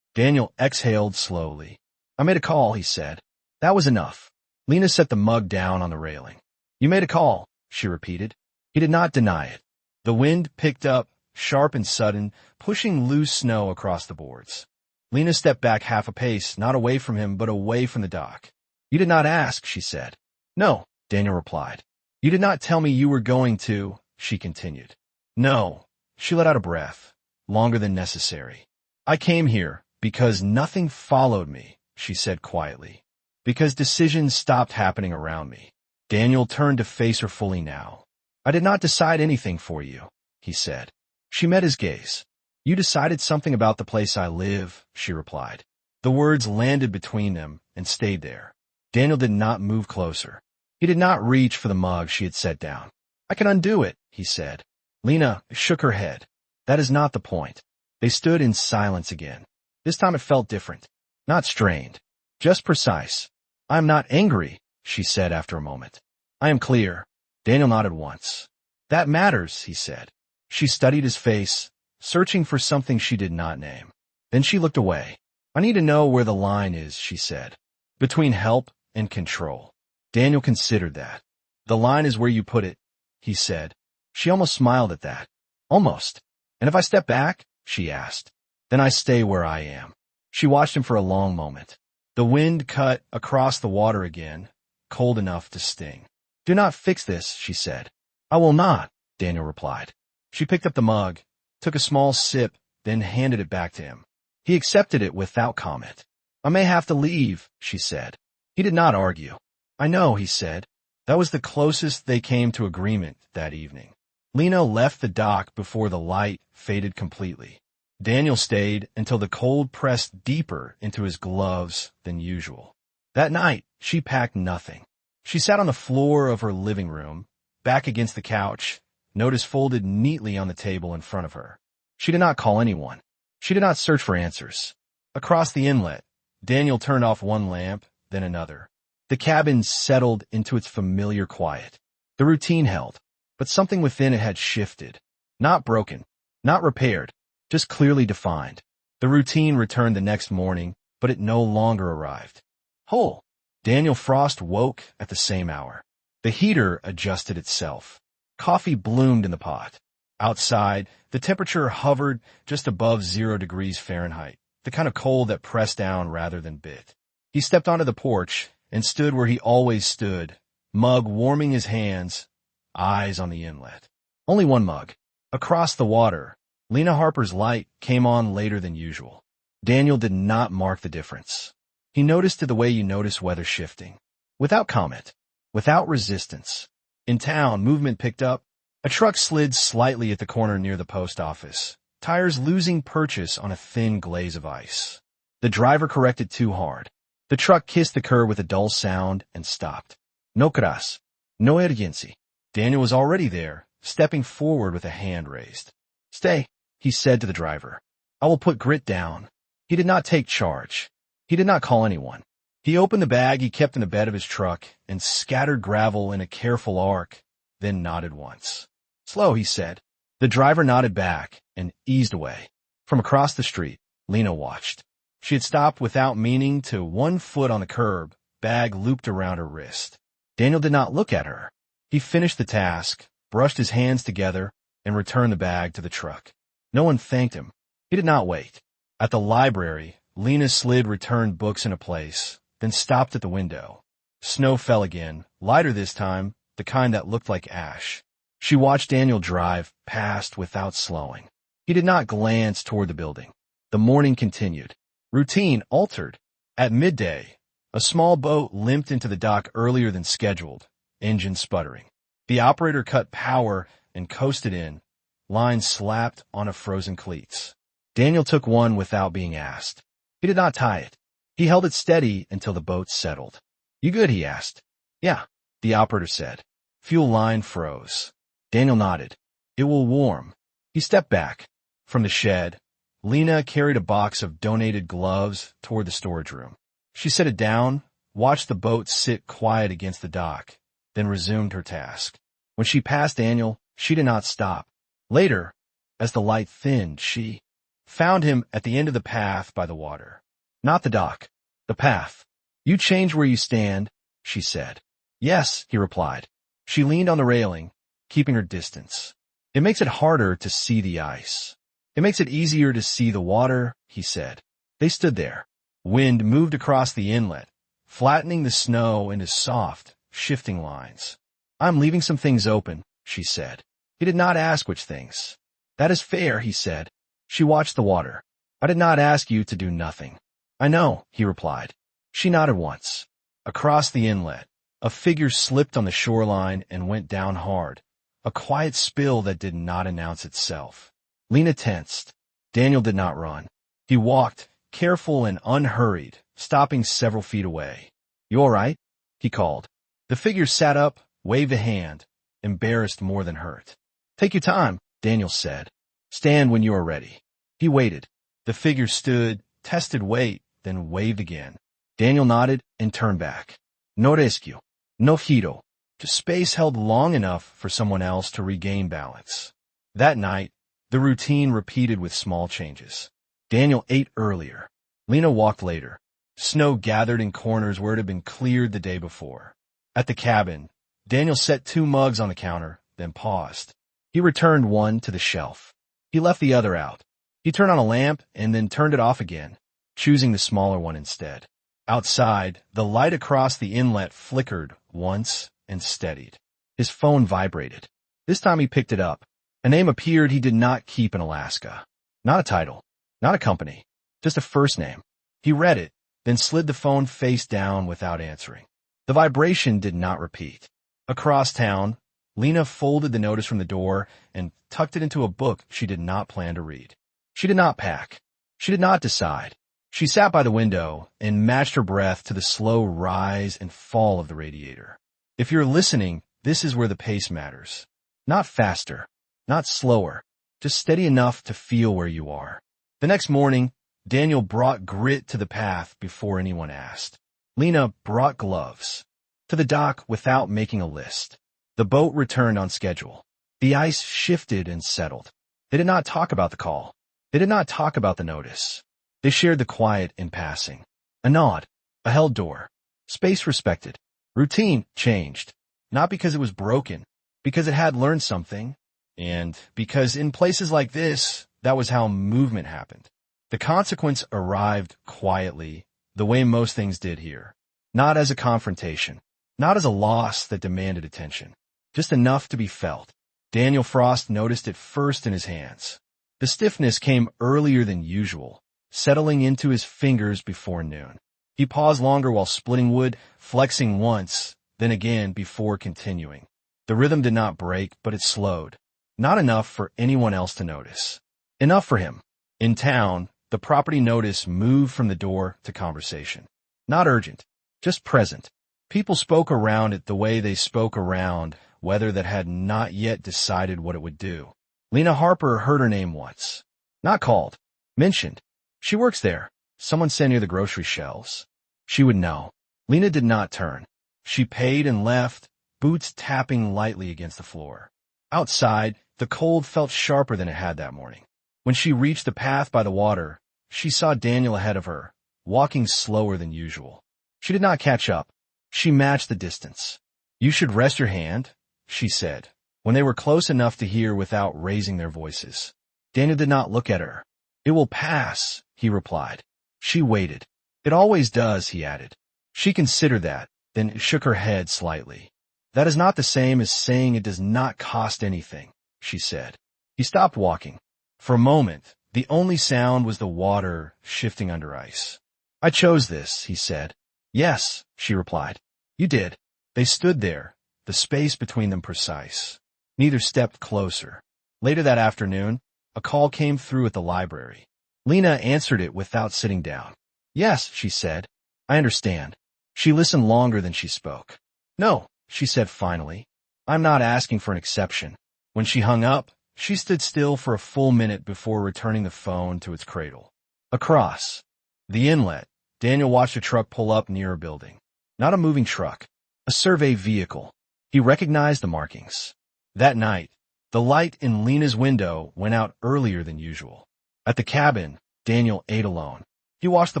Daniel exhaled slowly. I made a call, he said. That was enough. Lena set the mug down on the railing. You made a call, she repeated. He did not deny it. The wind picked up, sharp and sudden, pushing loose snow across the boards. Lena stepped back half a pace, not away from him, but away from the dock. You did not ask, she said. No, Daniel replied. You did not tell me you were going to, she continued. No. She let out a breath, longer than necessary. I came here because nothing followed me, she said quietly. Because decisions stopped happening around me. Daniel turned to face her fully now. I did not decide anything for you, he said. She met his gaze. You decided something about the place I live, she replied. The words landed between them and stayed there. Daniel did not move closer. He did not reach for the mug she had set down. I can undo it, he said. Lena shook her head. That is not the point. They stood in silence again. This time it felt different. Not strained. Just precise. I am not angry, she said after a moment. I am clear. Daniel nodded once. That matters, he said. She studied his face, searching for something she did not name. Then she looked away. I need to know where the line is, she said. Between help and control. Daniel considered that. The line is where you put it, he said. She almost smiled at that. Almost. And if I step back, she asked, then I stay where I am. She watched him for a long moment. The wind cut across the water again, cold enough to sting. "Do not fix this," she said. "I will not," Daniel replied. She picked up the mug, took a small sip, then handed it back to him. He accepted it without comment. "I may have to leave," she said. He did not argue. "I know," he said. That was the closest they came to agreement that evening. Lena left the dock before the light faded completely. Daniel stayed until the cold pressed deeper into his gloves than usual. That night, she packed nothing. She sat on the floor of her living room, back against the couch, notes folded neatly on the table in front of her. She did not call anyone. She did not search for answers. Across the inlet, Daniel turned off one lamp, then another. The cabin settled into its familiar quiet. The routine held, but something within it had shifted. Not broken, not repaired, just clearly defined. The routine returned the next morning, but it no longer arrived. Whole. Daniel Frost woke at the same hour. The heater adjusted itself. Coffee bloomed in the pot. Outside, the temperature hovered just above 0 degrees Fahrenheit, the kind of cold that pressed down rather than bit. He stepped onto the porch and stood where he always stood, mug warming his hands, eyes on the inlet. Only one mug. Across the water, Lena Harper's light came on later than usual. Daniel did not mark the difference. He noticed it the way you notice weather shifting. Without comment, without resistance. In town, movement picked up. A truck slid slightly at the corner near the post office, tires losing purchase on a thin glaze of ice. The driver corrected too hard. The truck kissed the curb with a dull sound and stopped. No crash. No urgency. Daniel was already there, stepping forward with a hand raised. "Stay," he said to the driver. "I will put grit down." He did not take charge. He did not call anyone. He opened the bag he kept in the bed of his truck and scattered gravel in a careful arc, then nodded once. "Slow," he said. The driver nodded back and eased away. From across the street, Lena watched. She had stopped without meaning to 1 foot on the curb, bag looped around her wrist. Daniel did not look at her. He finished the task, brushed his hands together, and returned the bag to the truck. No one thanked him. He did not wait. At the library, Lena slid returned books into place, then stopped at the window. Snow fell again, lighter this time, the kind that looked like ash. She watched Daniel drive past without slowing. He did not glance toward the building. The morning continued. Routine altered. At midday, a small boat limped into the dock earlier than scheduled, engine sputtering. The operator cut power and coasted in, lines slapped on a frozen cleats. Daniel took one without being asked. He did not tie it. He held it steady until the boat settled. "You good?" he asked. "Yeah," the operator said. Fuel line froze. Daniel nodded. "It will warm." He stepped back. From the shed, Lena carried a box of donated gloves toward the storage room. She set it down, watched the boat sit quiet against the dock, then resumed her task. When she passed Daniel, she did not stop. Later, as the light thinned, she found him at the end of the path by the water. Not the dock, the path. "You change where you stand," she said. "Yes," he replied. She leaned on the railing, keeping her distance. "It makes it harder to see the ice. It makes it easier to see the water," he said. They stood there. Wind moved across the inlet, flattening the snow into soft, shifting lines. "I'm leaving some things open," she said. He did not ask which things. "That is fair," he said. She watched the water. "I did not ask you to do nothing." "I know," he replied. She nodded once. Across the inlet, a figure slipped on the shoreline and went down hard, a quiet spill that did not announce itself. Lena tensed. Daniel did not run. He walked, careful and unhurried, stopping several feet away. "You all right?" he called. The figure sat up, waved a hand, embarrassed more than hurt. "Take your time," Daniel said. "Stand when you are ready." He waited. The figure stood, tested weight, then waved again. Daniel nodded and turned back. No rescue. No giro. Just space held long enough for someone else to regain balance. That night, the routine repeated with small changes. Daniel ate earlier. Lena walked later. Snow gathered in corners where it had been cleared the day before. At the cabin, Daniel set 2 mugs on the counter, then paused. He returned one to the shelf. He left the other out. He turned on a lamp and then turned it off again, choosing the smaller one instead. Outside, the light across the inlet flickered once and steadied. His phone vibrated. This time he picked it up. A name appeared he did not keep in Alaska. Not a title, not a company, just a first name. He read it, then slid the phone face down without answering. The vibration did not repeat. Across town, Lena folded the notice from the door and tucked it into a book she did not plan to read. She did not pack. She did not decide. She sat by the window and matched her breath to the slow rise and fall of the radiator. If you're listening, this is where the pace matters. Not faster, not slower, just steady enough to feel where you are. The next morning, Daniel brought grit to the path before anyone asked. Lena brought gloves. To the dock without making a list. The boat returned on schedule. The ice shifted and settled. They did not talk about the call. They did not talk about the notice. They shared the quiet in passing. A nod, a held door. Space respected. Routine changed. Not because it was broken, because it had learned something, and because in places like this, that was how movement happened. The consequence arrived quietly, the way most things did here. Not as a confrontation. Not as a loss that demanded attention. Just enough to be felt. Daniel Frost noticed it first in his hands. The stiffness came earlier than usual, settling into his fingers before noon. He paused longer while splitting wood, flexing once, then again before continuing. The rhythm did not break, but it slowed. Not enough for anyone else to notice. Enough for him. In town, the property notice moved from the door to conversation. Not urgent, just present. People spoke around it the way they spoke around weather that had not yet decided what it would do. Lena Harper heard her name once. Not called. Mentioned. She works there. Someone said near the grocery shelves. She would know. Lena did not turn. She paid and left, boots tapping lightly against the floor. Outside, the cold felt sharper than it had that morning. When she reached the path by the water, she saw Daniel ahead of her, walking slower than usual. She did not catch up. She matched the distance. You should rest your hand, she said, when they were close enough to hear without raising their voices. Daniel did not look at her. It will pass, he replied. She waited. It always does, he added. She considered that, then shook her head slightly. That is not the same as saying it does not cost anything, she said. He stopped walking. For a moment, the only sound was the water shifting under ice. I chose this, he said. Yes, she replied. You did. They stood there, the space between them precise. Neither stepped closer. Later that afternoon, a call came through at the library. Lena answered it without sitting down. Yes, she said. I understand. She listened longer than she spoke. No, she said finally. I'm not asking for an exception. When she hung up, she stood still for a full minute before returning the phone to its cradle. Across the inlet, Daniel watched a truck pull up near a building. Not a moving truck, a survey vehicle. He recognized the markings. That night, the light in Lena's window went out earlier than usual. At the cabin, Daniel ate alone. He washed the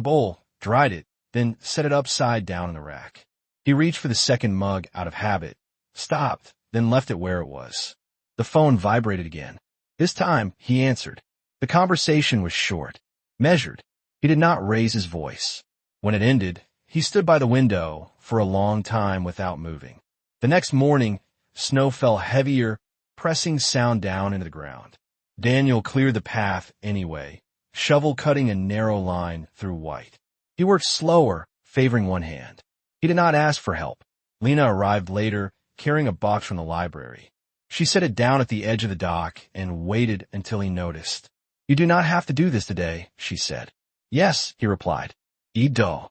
bowl, dried it, then set it upside down in the rack. He reached for the second mug out of habit, stopped, then left it where it was. The phone vibrated again. This time, he answered. The conversation was short, measured. He did not raise his voice. When it ended, he stood by the window for a long time without moving. The next morning, snow fell heavier, pressing sound down into the ground. Daniel cleared the path anyway, shovel cutting a narrow line through white. He worked slower, favoring one hand. He did not ask for help. Lena arrived later, carrying a box from the library. She set it down at the edge of the dock and waited until he noticed. You do not have to do this today, she said. Yes, he replied. Ido.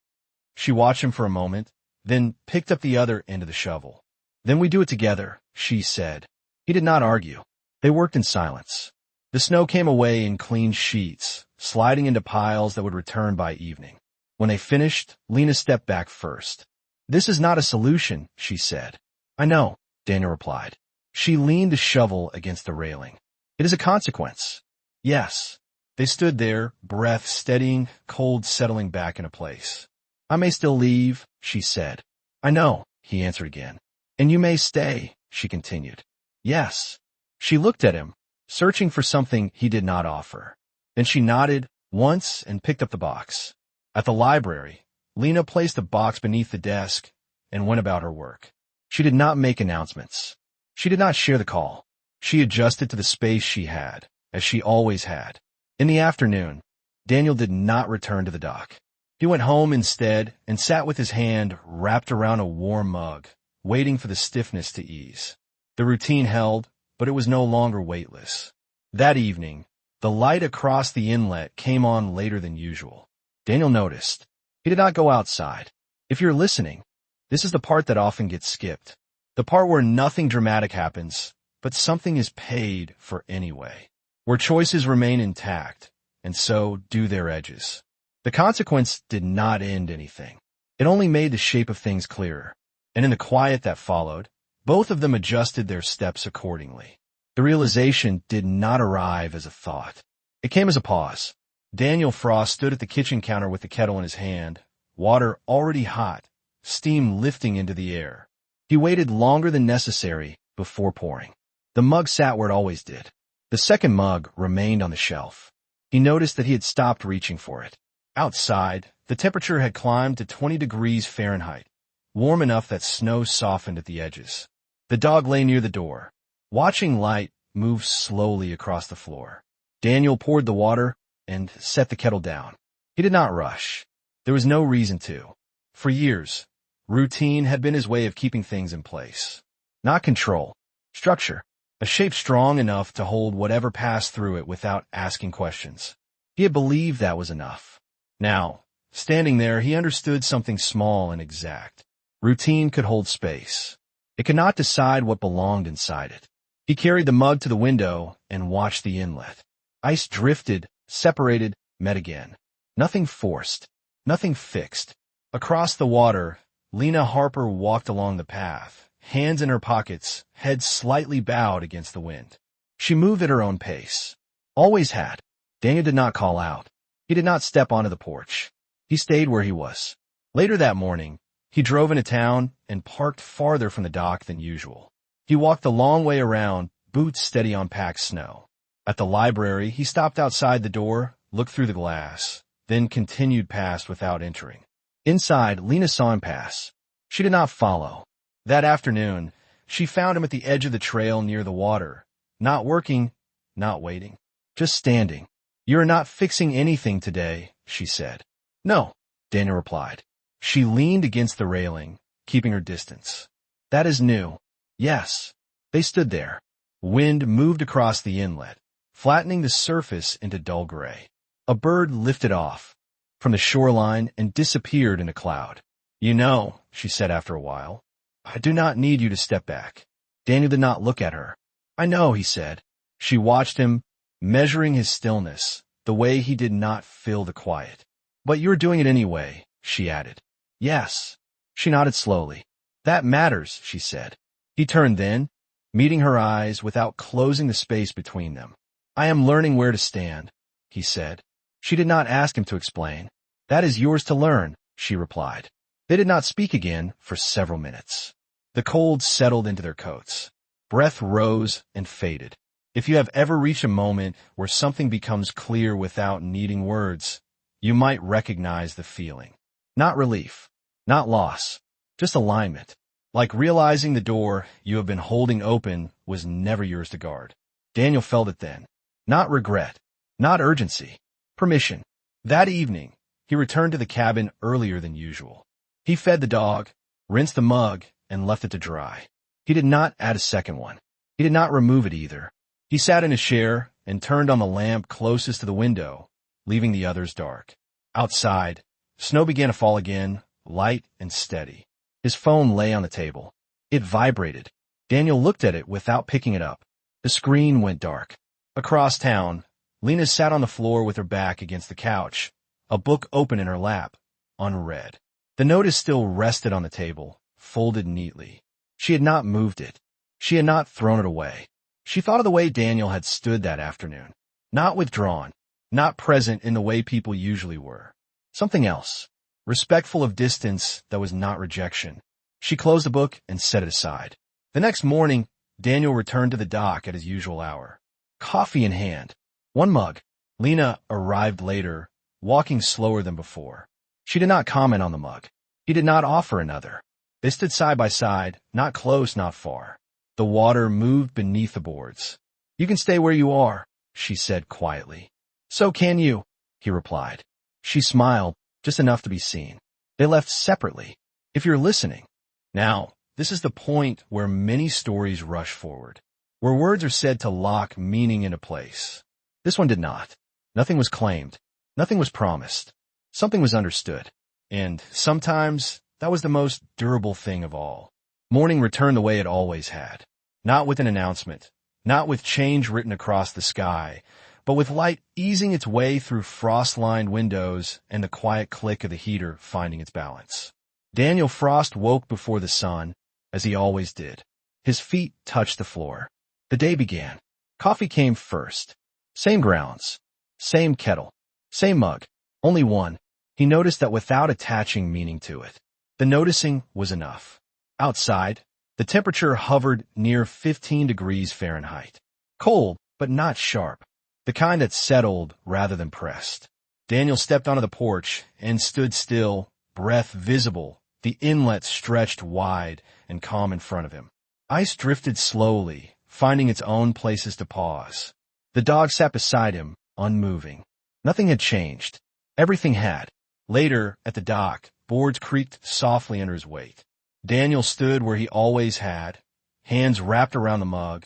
She watched him for a moment, then picked up the other end of the shovel. Then we do it together, she said. He did not argue. They worked in silence. The snow came away in clean sheets, sliding into piles that would return by evening. When they finished, Lena stepped back first. This is not a solution, she said. I know, Daniel replied. She leaned the shovel against the railing. It is a consequence. Yes. They stood there, breath steadying, cold settling back into place. I may still leave, she said. I know, he answered again. And you may stay, she continued. Yes. She looked at him, searching for something he did not offer. Then she nodded once and picked up the box. At the library, Lena placed the box beneath the desk and went about her work. She did not make announcements. She did not share the call. She adjusted to the space she had, as she always had. In the afternoon, Daniel did not return to the dock. He went home instead and sat with his hand wrapped around a warm mug, waiting for the stiffness to ease. The routine held, but it was no longer weightless. That evening, the light across the inlet came on later than usual. Daniel noticed. He did not go outside. If you're listening, this is the part that often gets skipped. The part where nothing dramatic happens, but something is paid for anyway. Where choices remain intact, and so do their edges. The consequence did not end anything. It only made the shape of things clearer. And in the quiet that followed, both of them adjusted their steps accordingly. The realization did not arrive as a thought. It came as a pause. Daniel Frost stood at the kitchen counter with the kettle in his hand, water already hot, steam lifting into the air. He waited longer than necessary before pouring. The mug sat where it always did. The second mug remained on the shelf. He noticed that he had stopped reaching for it. Outside, the temperature had climbed to 20 degrees Fahrenheit, warm enough that snow softened at the edges. The dog lay near the door, watching light move slowly across the floor. Daniel poured the water and set the kettle down. He did not rush. There was no reason to. For years, routine had been his way of keeping things in place. Not control, structure, a shape strong enough to hold whatever passed through it without asking questions. He had believed that was enough. Now, standing there, he understood something small and exact. Routine could hold space. It could not decide what belonged inside it. He carried the mug to the window and watched the inlet. Ice drifted, separated, met again. Nothing forced. Nothing fixed. Across the water, Lena Harper walked along the path, hands in her pockets, head slightly bowed against the wind. She moved at her own pace. Always had. Daniel did not call out. He did not step onto the porch. He stayed where he was. Later that morning, he drove into town and parked farther from the dock than usual. He walked a long way around, boots steady on packed snow. At the library, he stopped outside the door, looked through the glass, then continued past without entering. Inside, Lena saw him pass. She did not follow. That afternoon, she found him at the edge of the trail near the water, not working, not waiting, just standing. "You're not fixing anything today," she said. "No," Daniel replied. She leaned against the railing, keeping her distance. "That is new." "Yes." They stood there. Wind moved across the inlet, flattening the surface into dull gray. A bird lifted off from the shoreline and disappeared in a cloud. "You know," she said after a while, "I do not need you to step back." Daniel did not look at her. "I know," he said. She watched him, measuring his stillness, the way he did not fill the quiet. "But you're doing it anyway," she added. "Yes." She nodded slowly. "That matters," she said. He turned then, meeting her eyes without closing the space between them. "I am learning where to stand," he said. She did not ask him to explain. "That is yours to learn," she replied. They did not speak again for several minutes. The cold settled into their coats. Breath rose and faded. If you have ever reached a moment where something becomes clear without needing words, you might recognize the feeling. Not relief, not loss, just alignment. Like realizing the door you have been holding open was never yours to guard. Daniel felt it then. Not regret, not urgency, permission. That evening, he returned to the cabin earlier than usual. He fed the dog, rinsed the mug, and left it to dry. He did not add a second one. He did not remove it either. He sat in a chair and turned on the lamp closest to the window, leaving the others dark. Outside, snow began to fall again, light and steady. His phone lay on the table. It vibrated. Daniel looked at it without picking it up. The screen went dark. Across town, Lena sat on the floor with her back against the couch, a book open in her lap, unread. The notice still rested on the table, folded neatly. She had not moved it. She had not thrown it away. She thought of the way Daniel had stood that afternoon. Not withdrawn, not present in the way people usually were. Something else. Respectful of distance that was not rejection. She closed the book and set it aside. The next morning, Daniel returned to the dock at his usual hour. Coffee in hand. One mug. Lena arrived later, walking slower than before. She did not comment on the mug. He did not offer another. They stood side by side, not close, not far. The water moved beneath the boards. "You can stay where you are," she said quietly. "So can you," he replied. She smiled, just enough to be seen. They left separately. If you're listening. Now, this is the point where many stories rush forward, where words are said to lock meaning into place. This one did not. Nothing was claimed. Nothing was promised. Something was understood. And sometimes that was the most durable thing of all. Morning returned the way it always had. Not with an announcement, not with change written across the sky, but with light easing its way through frost-lined windows and the quiet click of the heater finding its balance. Daniel Frost woke before the sun, as he always did. His feet touched the floor. The day began. Coffee came first. Same grounds. Same kettle. Same mug. Only one. He noticed that without attaching meaning to it. The noticing was enough. Outside, the temperature hovered near 15 degrees Fahrenheit. Cold, but not sharp. The kind that settled rather than pressed. Daniel stepped onto the porch and stood still, breath visible, the inlet stretched wide and calm in front of him. Ice drifted slowly, finding its own places to pause. The dog sat beside him, unmoving. Nothing had changed. Everything had. Later, at the dock, boards creaked softly under his weight. Daniel stood where he always had, hands wrapped around the mug,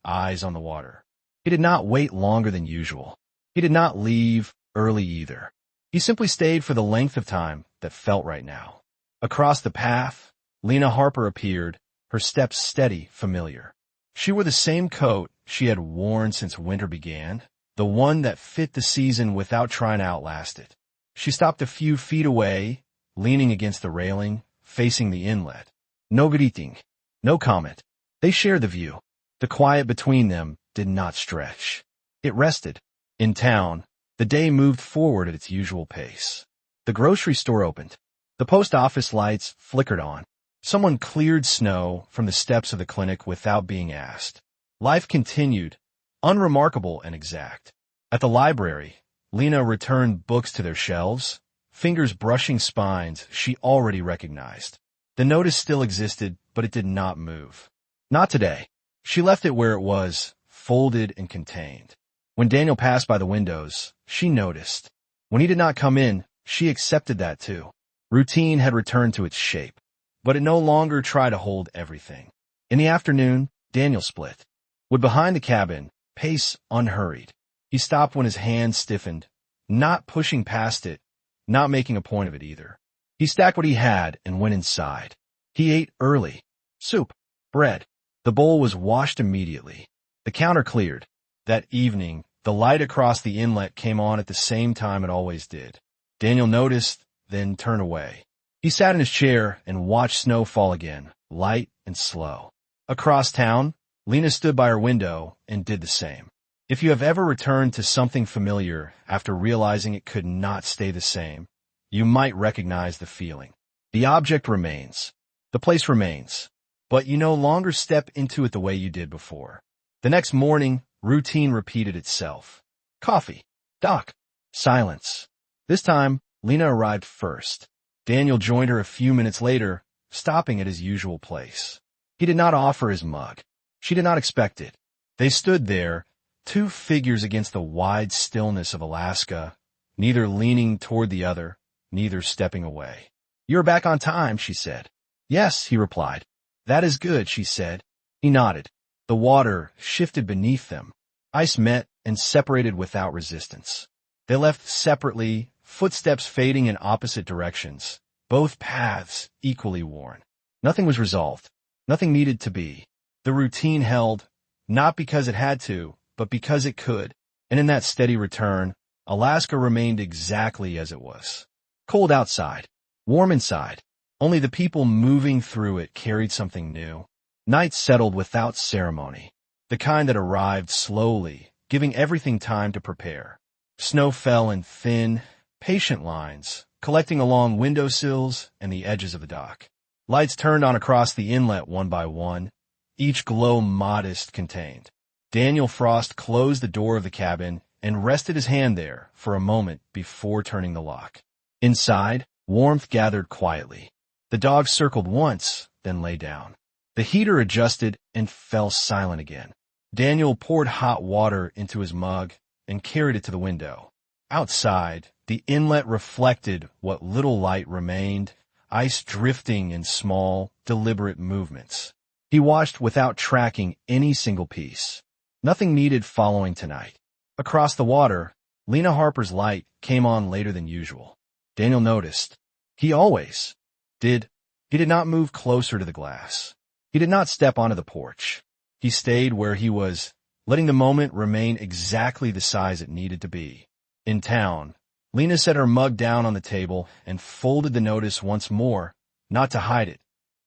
eyes on the water. He did not wait longer than usual. He did not leave early either. He simply stayed for the length of time that felt right now. Across the path, Lena Harper appeared, her steps steady, familiar. She wore the same coat she had worn since winter began, the one that fit the season without trying to outlast it. She stopped a few feet away, leaning against the railing, facing the inlet. No greeting, no comment. They shared the view. The quiet between them did not stretch. It rested. In town, the day moved forward at its usual pace. The grocery store opened. The post office lights flickered on. Someone cleared snow from the steps of the clinic without being asked. Life continued, unremarkable and exact. At the library, Lena returned books to their shelves, fingers brushing spines she already recognized. The notice still existed, but it did not move. Not today. She left it where it was, folded and contained. When Daniel passed by the windows, she noticed. When he did not come in, she accepted that too. Routine had returned to its shape, but it no longer tried to hold everything. In the afternoon, Daniel split. Would behind the cabin, pace unhurried. He stopped when his hand stiffened, not pushing past it, not making a point of it either. He stacked what he had and went inside. He ate early. Soup. Bread. The bowl was washed immediately. The counter cleared. That evening, the light across the inlet came on at the same time it always did. Daniel noticed, then turned away. He sat in his chair and watched snow fall again, light and slow. Across town, Lena stood by her window and did the same. If you have ever returned to something familiar after realizing it could not stay the same, you might recognize the feeling. The object remains. The place remains. But you no longer step into it the way you did before. The next morning, routine repeated itself. Coffee. Doc. Silence. This time, Lena arrived first. Daniel joined her a few minutes later, stopping at his usual place. He did not offer his mug. She did not expect it. They stood there, two figures against the wide stillness of Alaska, neither leaning toward the other, neither stepping away. "You're back on time," she said. "Yes," he replied. "That is good," she said. He nodded. The water shifted beneath them. Ice met and separated without resistance. They left separately, footsteps fading in opposite directions, both paths equally worn. Nothing was resolved. Nothing needed to be. The routine held, not because it had to, but because it could. And in that steady return, Alaska remained exactly as it was. Cold outside, warm inside. Only the people moving through it carried something new. Night settled without ceremony, the kind that arrived slowly, giving everything time to prepare. Snow fell in thin, patient lines, collecting along windowsills and the edges of the dock. Lights turned on across the inlet one by one, each glow modest, contained. Daniel Frost closed the door of the cabin and rested his hand there for a moment before turning the lock. Inside, Warmth gathered quietly. The dog circled once, then lay down. The heater adjusted and fell silent again. Daniel poured hot water into his mug and carried it to the window. Outside, the inlet reflected what little light remained, ice drifting in small, deliberate movements. He watched without tracking any single piece. Nothing needed following tonight. Across the water, Lena Harper's light came on later than usual. Daniel noticed. He always did. He did not move closer to the glass. He did not step onto the porch. He stayed where he was, letting the moment remain exactly the size it needed to be. In town, Lena set her mug down on the table and folded the notice once more, not to hide it,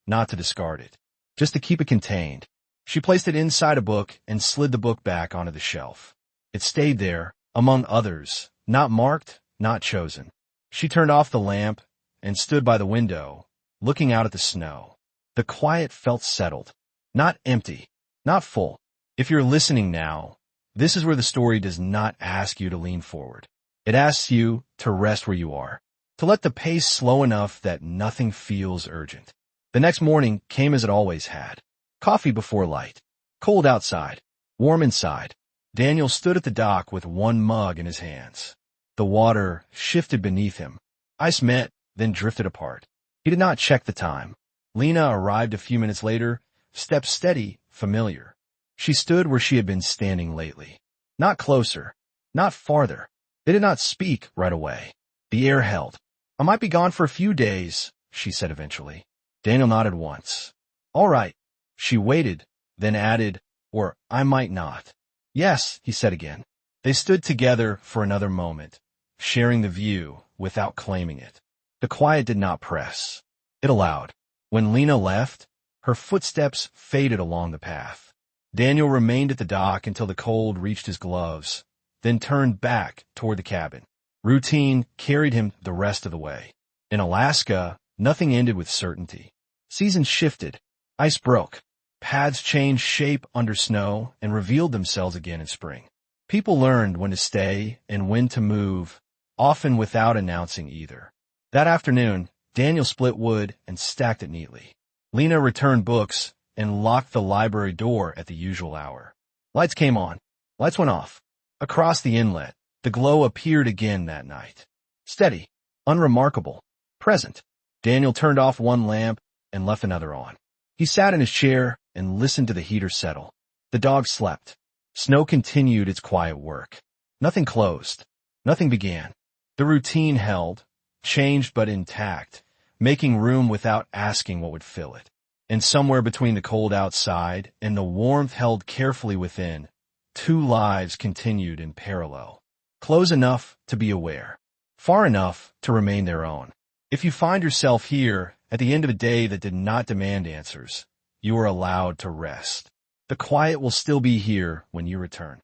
not to discard it, just to keep it contained. She placed it inside a book and slid the book back onto the shelf. It stayed there, among others, not marked, not chosen. She turned off the lamp and stood by the window, looking out at the snow. The quiet felt settled, not empty, not full. If you're listening now, this is where the story does not ask you to lean forward. It asks you to rest where you are, to let the pace slow enough that nothing feels urgent. The next morning came as it always had. Coffee before light. Cold outside, warm inside. Daniel stood at the dock with one mug in his hands. The water shifted beneath him. Ice met, then drifted apart. He did not check the time. Lena arrived a few minutes later, stepped steady, familiar. She stood where she had been standing lately. Not closer, not farther. They did not speak right away. The air held. "I might be gone for a few days," she said eventually. Daniel nodded once. "All right." She waited, then added, "Or I might not." "Yes," he said again. They stood together for another moment, sharing the view without claiming it. The quiet did not press. It allowed. When Lena left, her footsteps faded along the path. Daniel remained at the dock until the cold reached his gloves, then turned back toward the cabin. Routine carried him the rest of the way. In Alaska, nothing ended with certainty. Seasons shifted. Ice broke. Paths changed shape under snow and revealed themselves again in spring. People learned when to stay and when to move, often without announcing either. That afternoon, Daniel split wood and stacked it neatly. Lena returned books and locked the library door at the usual hour. Lights came on. Lights went off. Across the inlet, the glow appeared again that night. Steady, unremarkable, present. Daniel turned off one lamp and left another on. He sat in his chair and listened to the heater settle. The dog slept. Snow continued its quiet work. Nothing closed. Nothing began. The routine held, changed but intact, making room without asking what would fill it. And somewhere between the cold outside and the warmth held carefully within, two lives continued in parallel. Close enough to be aware. Far enough to remain their own. If you find yourself here at the end of a day that did not demand answers, you are allowed to rest. The quiet will still be here when you return.